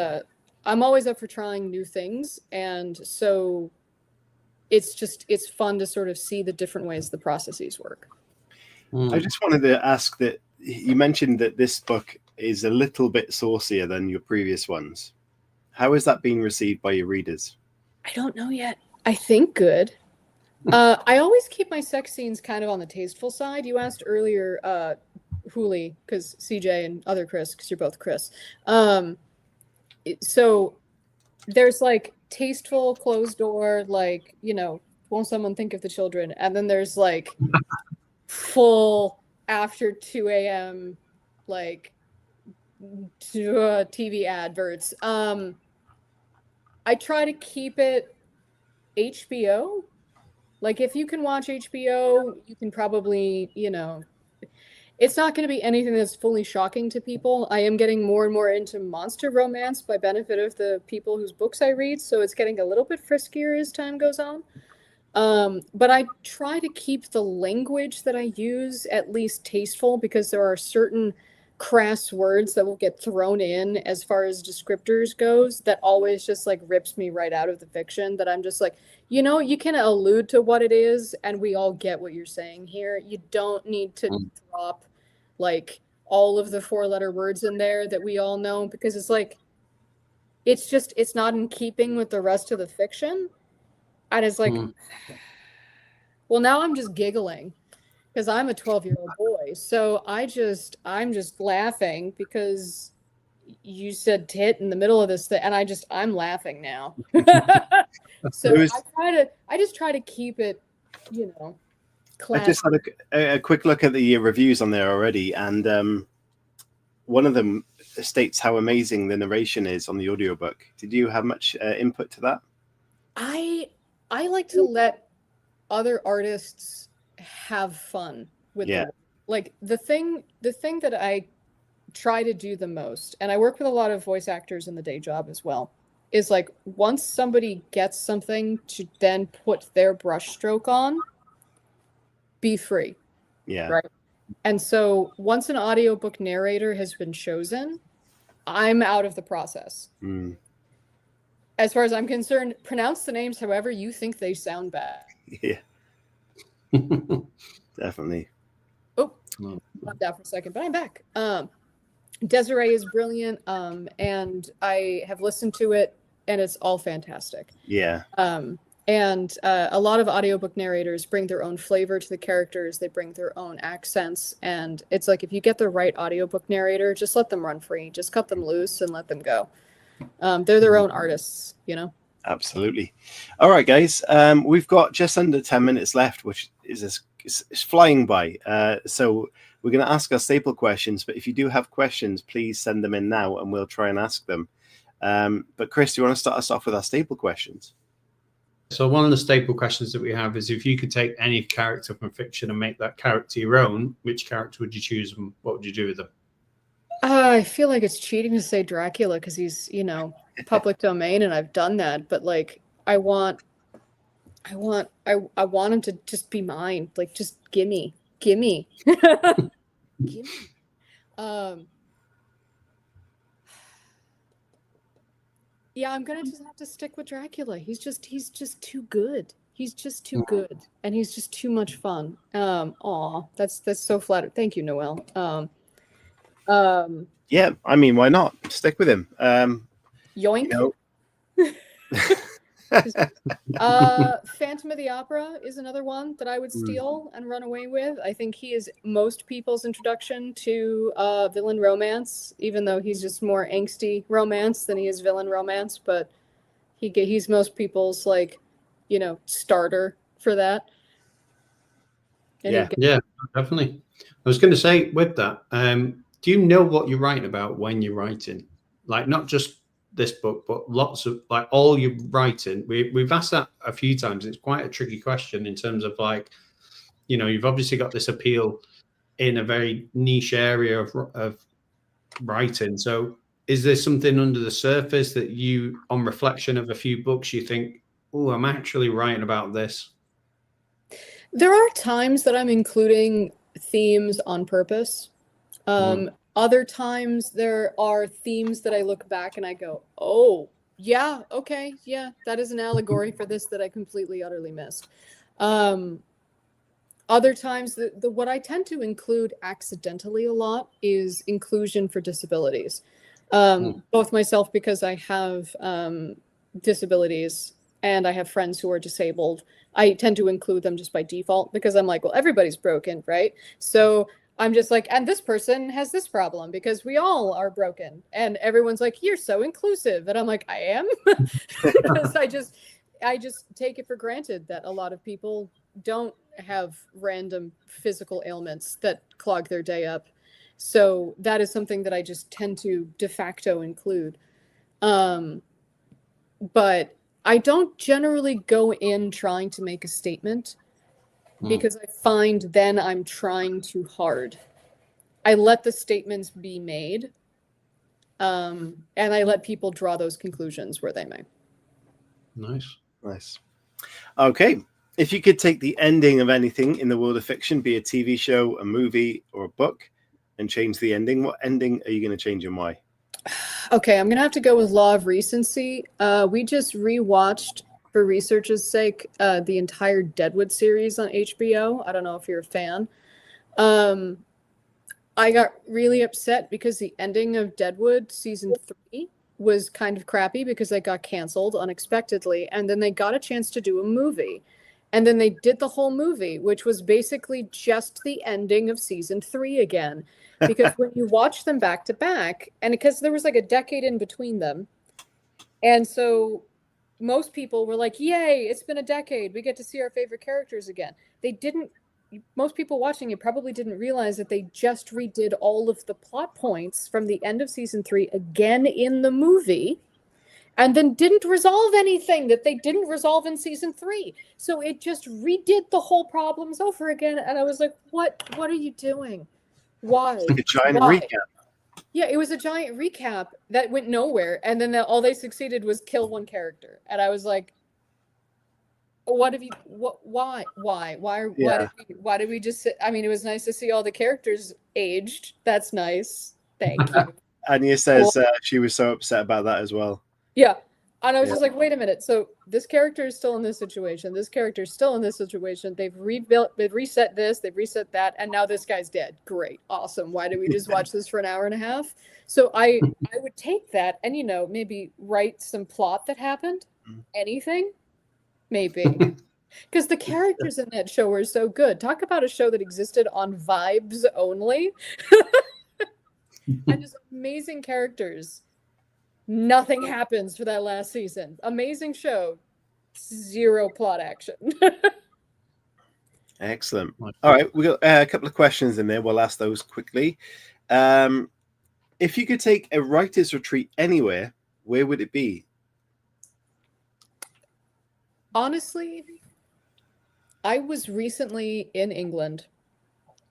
I'm always up for trying new things. And so it's fun to sort of see the different ways the processes work. I just wanted to ask that you mentioned that this book is a little bit saucier than your previous ones. How is that being received by your readers? I don't know yet. I think good. I always keep my sex scenes kind of on the tasteful side. You asked earlier, Hooli, because CJ and other Chris, because you're both Chris. So there's like tasteful, closed door, like, you know, won't someone think of the children? And then there's like full after 2 a.m. like TV adverts. I try to keep it HBO. Like, if you can watch HBO, you can probably, you know, it's not going to be anything that's fully shocking to people. I am getting more and more into monster romance by benefit of the people whose books I read, so it's getting a little bit friskier as time goes on. But I try to keep the language that I use at least tasteful, because there are certain crass words that will get thrown in as far as descriptors goes that always just like rips me right out of the fiction, that I'm just like, you can allude to what it is and we all get what you're saying here. You don't need to drop like all of the 4-letter words in there that we all know, because it's like, it's not in keeping with the rest of the fiction. And it's like, well, now I'm just giggling because I'm a 12-year-old boy. So I'm just laughing because you said tit in the middle of this thing, and I'm laughing now. So I just try to keep it, classy. I just had a quick look at the reviews on there already, and one of them states how amazing the narration is on the audiobook. Did you have much input to that? I like to let other artists have fun with like the thing that I try to do the most, and I work with a lot of voice actors in the day job as well, is like, once somebody gets something to then put their brushstroke on, be free. Yeah. Right. And so once an audiobook narrator has been chosen, I'm out of the process. As far as I'm concerned, pronounce the names however you think they sound bad. Yeah. Definitely. Oh, left out for a second, but I'm back. Desiree is brilliant, and I have listened to it, and it's all fantastic. Yeah. And a lot of audiobook narrators bring their own flavor to the characters. They bring their own accents, and it's like, if you get the right audiobook narrator, just let them run free. Just cut them loose and let them go. They're their own artists, Absolutely. All right, guys. We've got just under 10 minutes left, which is flying by. So we're going to ask our staple questions, but if you do have questions, please send them in now and we'll try and ask them. But Chris, do you want to start us off with our staple questions? So one of the staple questions that we have is, if you could take any character from fiction and make that character your own, which character would you choose and what would you do with them? I feel like it's cheating to say Dracula because he's, public domain, and I've done that. But like, I want him to just be mine. Like, just gimme. Gimme. Yeah, I'm gonna just have to stick with Dracula. He's just too good. He's just too good, and he's just too much fun. That's so flattered. Thank you, Noelle. Yeah, I mean, why not? Stick with him. Yoink. Phantom of the Opera is another one that I would steal and run away with. I think he is most people's introduction to villain romance, even though he's just more angsty romance than he is villain romance. But he's most people's starter for that. And yeah, definitely. I was going to say with that, do you know what you're writing about when you're writing? Like, not just this book, but lots of, like, all your writing. We've asked that a few times. It's quite a tricky question in terms of, like, you've obviously got this appeal in a very niche area of writing. So is there something under the surface that you, on reflection of a few books, you think, oh, I'm actually writing about this? There are times that I'm including themes on purpose. Other times there are themes that I look back and I go, oh, yeah, okay, yeah, that is an allegory for this that I completely, utterly missed. Other times, what I tend to include accidentally a lot is inclusion for disabilities. Both myself, because I have disabilities, and I have friends who are disabled. I tend to include them just by default because I'm like, well, everybody's broken, right? So I'm just like, and this person has this problem because we all are broken. And everyone's like, you're so inclusive. And I'm like, I am. Because I just take it for granted that a lot of people don't have random physical ailments that clog their day up. So that is something that I just tend to de facto include. But I don't generally go in trying to make a statement. Because I find then I'm trying too hard. I let the statements be made, and I let people draw those conclusions where they may. Nice. Okay. If you could take the ending of anything in the world of fiction, be a TV show, a movie, or a book, and change the ending, what ending are you going to change and why? Okay, I'm gonna have to go with Law of Recency. We just rewatched, for research's sake, the entire Deadwood series on HBO. I don't know if you're a fan. I got really upset because the ending of Deadwood season 3 was kind of crappy because they got canceled unexpectedly, and then they got a chance to do a movie. And then they did the whole movie, which was basically just the ending of season 3 again. Because when you watch them back to back, and because there was like a decade in between them, and so most people were like, yay, it's been a decade. We get to see our favorite characters again. Most people watching it probably didn't realize that they just redid all of the plot points from the end of season 3 again in the movie, and then didn't resolve anything that they didn't resolve in season 3. So it just redid the whole problems over again. And I was like, what are you doing? Why? It's like a giant recap. Yeah, it was a giant recap that went nowhere. And then all they succeeded was kill one character. And I was like, why did we just sit? I mean, it was nice to see all the characters aged. That's nice. Thank you. Anya says she was so upset about that as well. Yeah. And I was just like, wait a minute. So this character is still in this situation. This character is still in this situation. They've reset this, they've reset that, and now this guy's dead. Great. Awesome. Why did we just watch this for an hour and a half? So I would take that and, maybe write some plot that happened. Anything. Maybe. Because the characters in that show were so good. Talk about a show that existed on vibes only. And just amazing characters. Nothing happens for that last season. Amazing show. Zero plot action. Excellent. All right, we got a couple of questions in there. We'll ask those quickly. If you could take a writer's retreat anywhere, where would it be? Honestly, I was recently in England,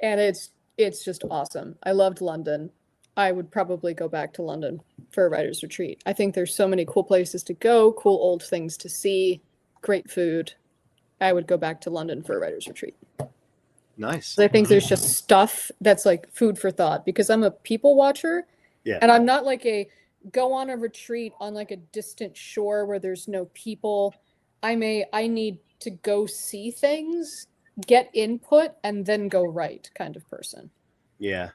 and it's just awesome. I loved London. I would probably go back to London for a writer's retreat. I think there's so many cool places to go, cool old things to see, great food. I would go back to London for a writer's retreat. Nice. I think there's just stuff that's like food for thought, because I'm a people watcher. Yeah. And I'm not like go on a retreat on like a distant shore where there's no people. I need to go see things, get input, and then go write kind of person. Yeah.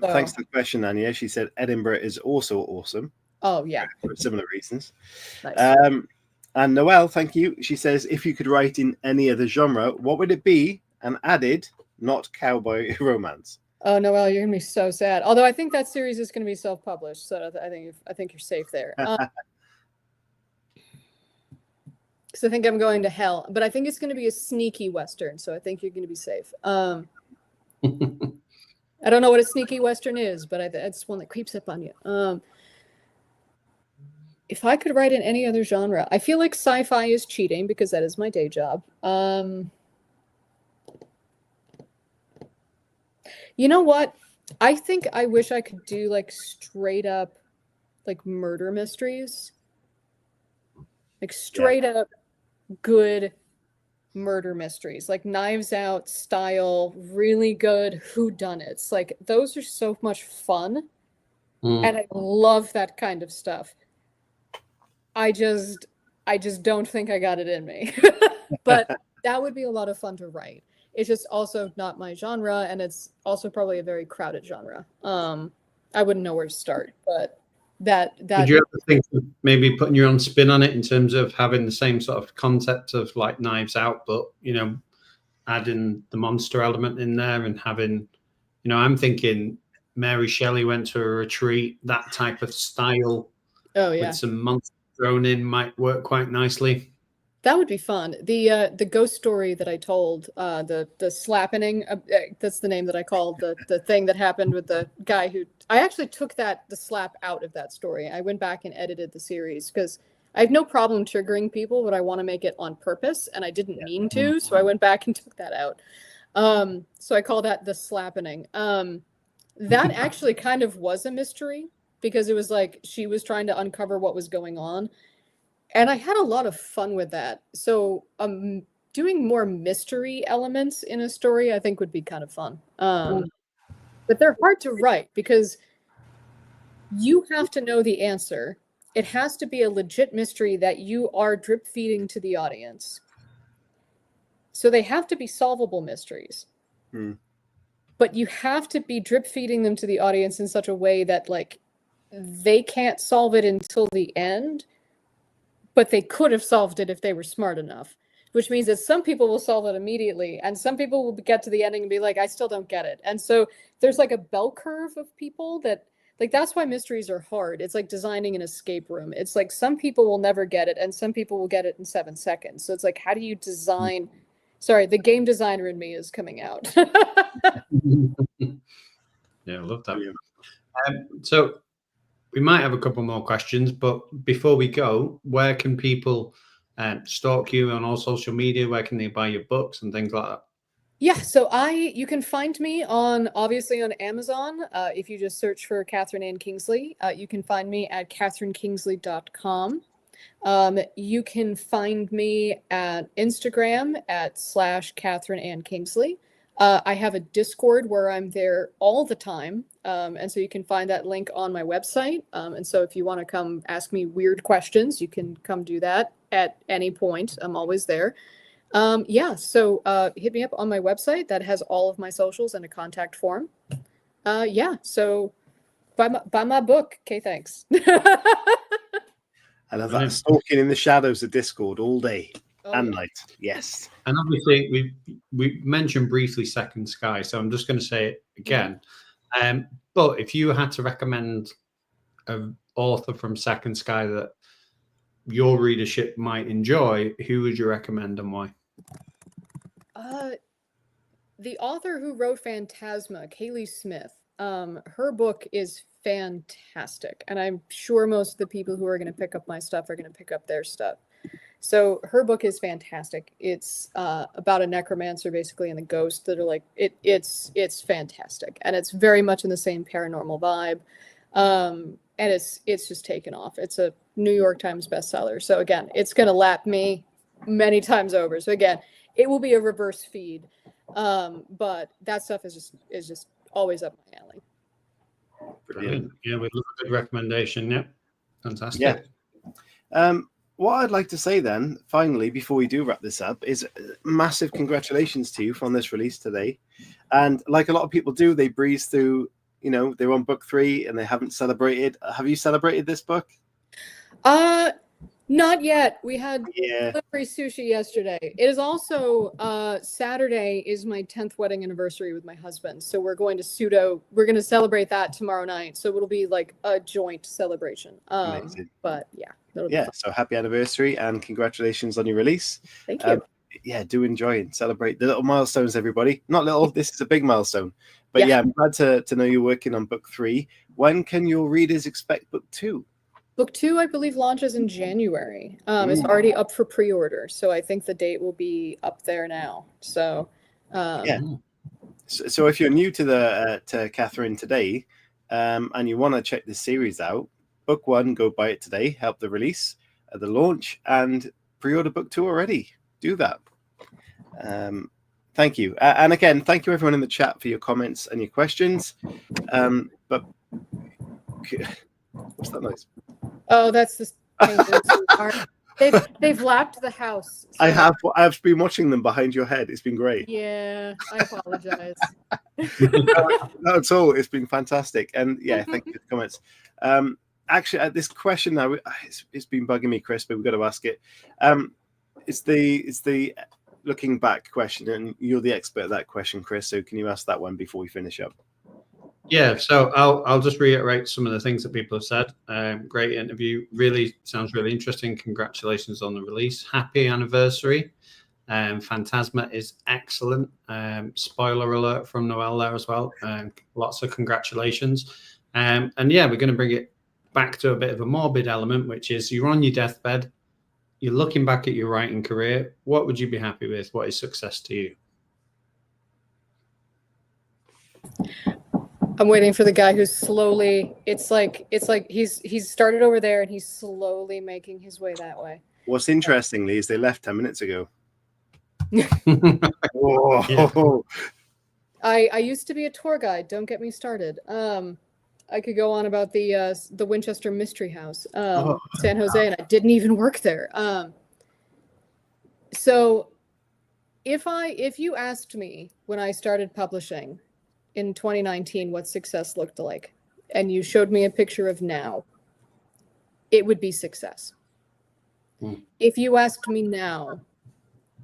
Thanks for the question, Anya. She said Edinburgh is also awesome. Oh, yeah. For similar reasons. Nice. And Noelle, thank you. She says, if you could write in any other genre, what would it be? And added, not cowboy romance. Oh, Noelle, you're going to be so sad. Although I think that series is going to be self-published, so I think you're safe there. Because I think I'm going to hell. But I think it's going to be a sneaky Western, so I think you're going to be safe. I don't know what a sneaky Western is, but it's one that creeps up on you. If I could write in any other genre, I feel like sci-fi is cheating because that is my day job. You know what? I think I wish I could do like straight up like murder mysteries. Like straight up good murder mysteries, like Knives Out style, really good whodunits. Like those are so much fun, and I love that kind of stuff. I just don't think I got it in me, but that would be a lot of fun to write. It's just also not my genre, and it's also probably a very crowded genre. I wouldn't know where to start, but that Did you ever think of maybe putting your own spin on it in terms of having the same sort of concept of like Knives Out, but adding the monster element in there and having, I'm thinking Mary Shelley went to a retreat, that type of style. Oh yeah, with some monsters thrown in might work quite nicely. That would be fun. The ghost story that I told, the slappening, that's the name that I called the thing that happened with the guy who, I actually took the slap out of that story. I went back and edited the series because I have no problem triggering people, but I want to make it on purpose, and I didn't mean to, so I went back and took that out. So I call that the slappening. That actually kind of was a mystery because it was like she was trying to uncover what was going on. And I had a lot of fun with that. So doing more mystery elements in a story, I think would be kind of fun. But they're hard to write because you have to know the answer. It has to be a legit mystery that you are drip feeding to the audience. So they have to be solvable mysteries. But you have to be drip feeding them to the audience in such a way that like they can't solve it until the end, but they could have solved it if they were smart enough. Which means that some people will solve it immediately, and some people will get to the ending and be like, I still don't get it. And so there's like a bell curve of people that, like, that's why mysteries are hard. It's like designing an escape room. It's like some people will never get it, and some people will get it in 7 seconds. So it's like, how do you design? Sorry, the game designer in me is coming out. Yeah, I love that. So we might have a couple more questions, but before we go, where can people stalk you on all social media? Where can they buy your books and things like that? Yeah, so you can find me obviously on Amazon. If you just search for Katherine Ann Kingsley, you can find me at katherinekingsley.com. You can find me at Instagram at /Katherine Ann Kingsley. I have a Discord where I'm there all the time. And so you can find that link on my website. And so if you want to come ask me weird questions, you can come do that at any point. I'm always there. So hit me up on my website that has all of my socials and a contact form. So buy my book. Okay, thanks. I love that. Stalking in the shadows of Discord all day and night. Yes. And obviously, we mentioned briefly Second Sky, so I'm just going to say it again. But if you had to recommend an author from Second Sky that your readership might enjoy, who would you recommend and why? The author who wrote Phantasma, Kaylee Smith, her book is fantastic. And I'm sure most of the people who are going to pick up my stuff are going to pick up their stuff. So her book is fantastic. It's about a necromancer basically and the ghosts that are like, it's fantastic. And it's very much in the same paranormal vibe. And it's just taken off. It's a New York Times bestseller. So again, it's going to lap me many times over. So again, it will be a reverse feed. But that stuff is just always up my alley. Brilliant. Yeah, we love a good recommendation. Yeah. Fantastic. Yeah. What I'd like to say then, finally, before we do wrap this up, is massive congratulations to you on this release today. And like a lot of people do, they breeze through, they're on book 3 and they haven't celebrated. Have you celebrated this book? Not yet. We had delivery sushi yesterday. It is also Saturday is my 10th wedding anniversary with my husband. So we're going to celebrate that tomorrow night. So it'll be like a joint celebration. Amazing. But so happy anniversary and congratulations on your release. Thank you. Do enjoy and celebrate the little milestones, everybody. Not little, this is a big milestone. But I'm glad to know you're working on book 3. When can your readers expect book 2? Book 2, I believe, launches in January. It's already up for pre-order, so I think the date will be up there now. So, So if you're new to to Katherine today, and you want to check this series out, book 1, go buy it today. Help the release, the launch, and pre-order book 2 already. Do that. Thank you, and again, thank you everyone in the chat for your comments and your questions. But what's that noise? Oh, that's the they've lapped the house. So. I've been watching them behind your head. It's been great. Yeah, I apologize. Not at all. It's been fantastic. And thank you for the comments. Actually, this question now, it's been bugging me, Chris, but we've got to ask it. It's the looking back question, and you're the expert at that question, Chris. So can you ask that one before we finish up? Yeah, so I'll just reiterate some of the things that people have said. Great interview. Really sounds really interesting. Congratulations on the release. Happy anniversary. Phantasma is excellent. Spoiler alert from Noelle there as well. Lots of congratulations. And we're going to bring it back to a bit of a morbid element, which is you're on your deathbed. You're looking back at your writing career. What would you be happy with? What is success to you? I'm waiting for the guy who's slowly. It's like he's started over there and he's slowly making his way that way. What's interestingly is they left 10 minutes ago. Whoa. Yeah. I used to be a tour guide. Don't get me started. I could go on about the Winchester Mystery House, San Jose, and I didn't even work there. So if you asked me when I started publishing in 2019 what success looked like, and you showed me a picture of now, it would be success. If you asked me now,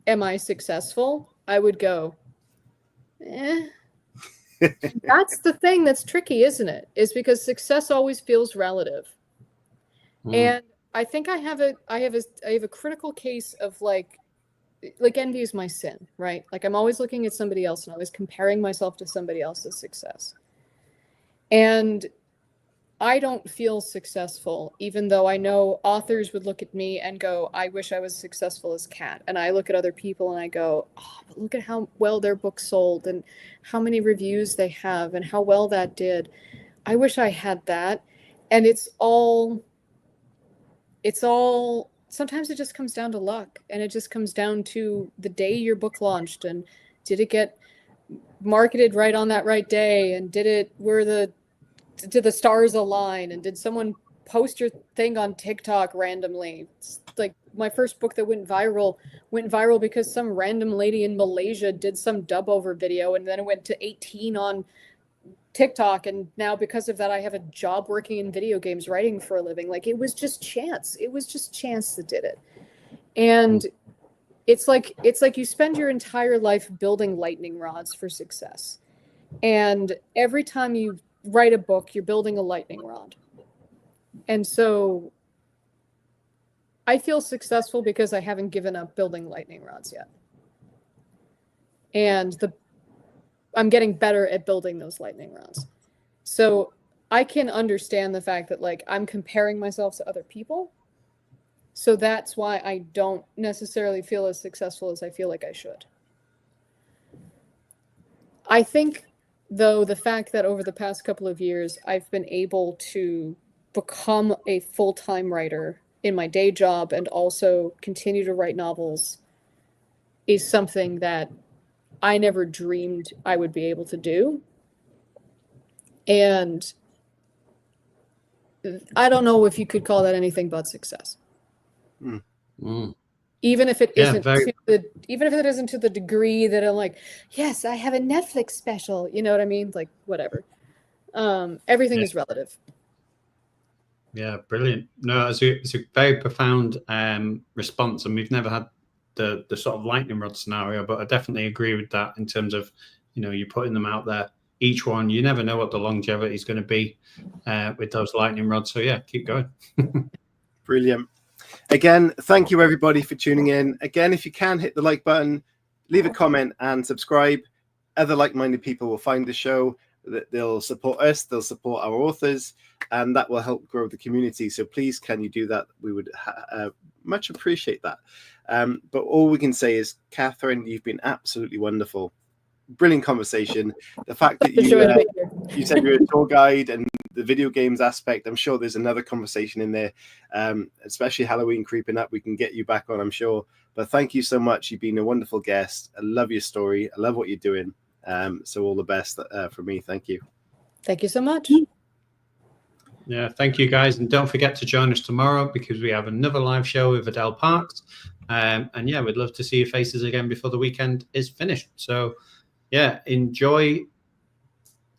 am I successful? I would go, That's the thing that's tricky, isn't it? Is because success always feels relative. And I think I have a critical case of like envy is my sin, right? Like I'm always looking at somebody else and always comparing myself to somebody else's success. And I don't feel successful, even though I know authors would look at me and go, I wish I was successful as Kat. And I look at other people and I go, oh, but look at how well their book sold and how many reviews they have and how well that did. I wish I had that. And it's all, sometimes it just comes down to luck, and it just comes down to the day your book launched and did it get marketed right on that right day, and did the stars align, and did someone post your thing on TikTok randomly? It's like my first book that went viral because some random lady in Malaysia did some dub over video, and then it went to 18 on TikTok, and now because of that I have a job working in video games writing for a living. Like it was just chance that did it. And it's like you spend your entire life building lightning rods for success, and every time you write a book you're building a lightning rod. And so I feel successful because I haven't given up building lightning rods yet, and I'm getting better at building those lightning rods. So I can understand the fact that like I'm comparing myself to other people. So that's why I don't necessarily feel as successful as I feel like I should. I think, though, the fact that over the past couple of years, I've been able to become a full-time writer in my day job and also continue to write novels is something that I never dreamed I would be able to do. And I don't know if you could call that anything but success. Even if it isn't to the degree that I'm like, yes, I have a Netflix special, you know what I mean? Like whatever. Everything is relative. Yeah, brilliant. No, it's a very profound response, and we've never had the sort of lightning rod scenario, but I definitely agree with that in terms of, you know, you're putting them out there. Each one, you never know what the longevity is going to be with those lightning rods. So yeah, keep going. Brilliant. Again, thank you everybody for tuning in. Again, if you can, hit the like button, leave a comment and subscribe. Other like-minded people will find the show. They'll support us, they'll support our authors, and that will help grow the community. So please, can you do that? We would much appreciate that. But all we can say is, Catherine, you've been absolutely wonderful. Brilliant conversation. The fact that you said you're a tour guide and the video games aspect, I'm sure there's another conversation in there, especially Halloween creeping up. We can get you back on, I'm sure. But thank you so much. You've been a wonderful guest. I love your story. I love what you're doing. So all the best from me. Thank you. Thank you so much. Yeah, thank you guys. And don't forget to join us tomorrow because we have another live show with Adele Parks. And yeah, we'd love to see your faces again before the weekend is finished. So yeah, enjoy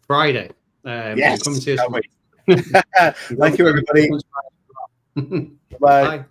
Friday. Yes. Come and see us. Thank you, everybody. Bye. Bye.